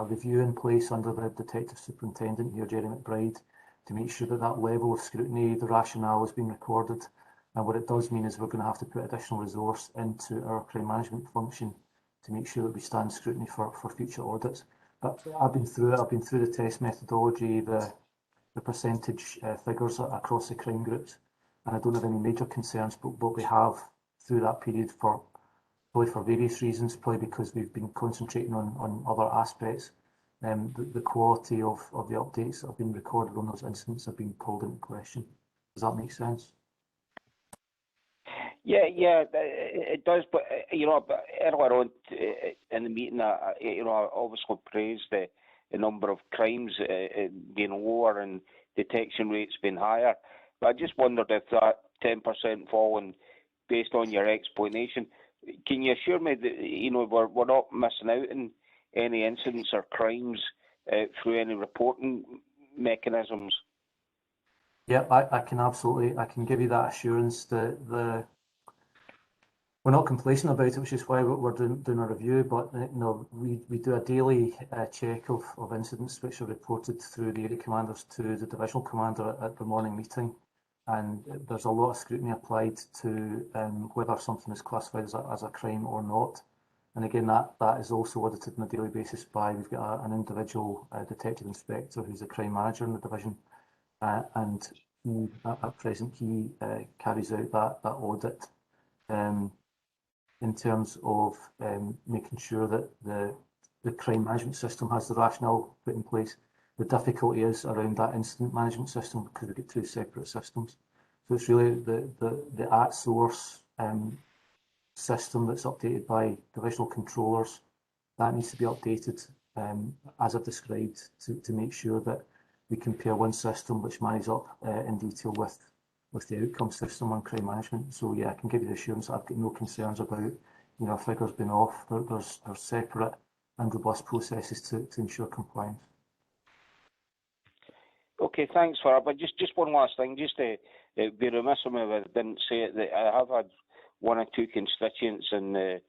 review in place under the Detective Superintendent here, Jerry McBride, to make sure that that level of scrutiny, the rationale is being recorded. And what it does mean is we're going to have to put additional resource into our crime management function to make sure that we stand scrutiny for future audits. But I've been through it. I've been through the test methodology, the percentage figures across the crime groups, and I don't have any major concerns. But what we have through that period, probably for various reasons, probably because we've been concentrating on other aspects, the quality of the updates that have been recorded on those incidents have been called into question. Does that make sense? Yeah, it does. But earlier on in the meeting, I obviously praised the number of crimes being lower and detection rates being higher. But I just wondered if that 10% falling, based on your explanation, can you assure me that we're not missing out on any incidents or crimes through any reporting mechanisms? Yeah, I can give you that assurance that we're not complacent about it, which is why we're doing a review. But we do a daily check of incidents which are reported through the area commanders to the divisional commander at the morning meeting, and there's a lot of scrutiny applied to whether something is classified as a crime or not. And again, that is also audited on a daily basis by, we've got an individual detective inspector who's the crime manager in the division, and he, at present he carries out that audit in terms of making sure that the crime management system has the rationale put in place. The difficulty is around that incident management system because we get two separate systems. So it's really the at source system that's updated by divisional controllers that needs to be updated as I've described to make sure that we compare one system which marries up in detail with the outcome system on crime management. So yeah, I can give you the assurance that I've got no concerns about figures being off. There's separate and robust processes to ensure compliance. Okay, thanks for that. But just one last thing, just to be remiss of me if I didn't say it, that I have had one or two constituents in the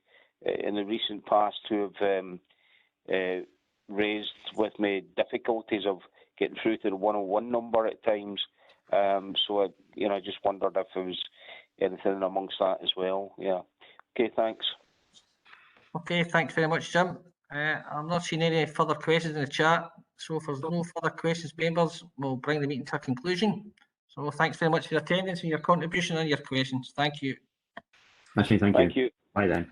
recent past who have raised with me difficulties of getting through to the 101 number at times. So I just wondered if there was anything amongst that as well. Yeah. Okay, thanks. Okay, thanks very much, Jim. I'm not seeing any further questions in the chat, so if there's no further questions, members, we'll bring the meeting to a conclusion. So thanks very much for your attendance and your contribution and your questions. Thank you. Actually, thank you. Thank you. Bye then.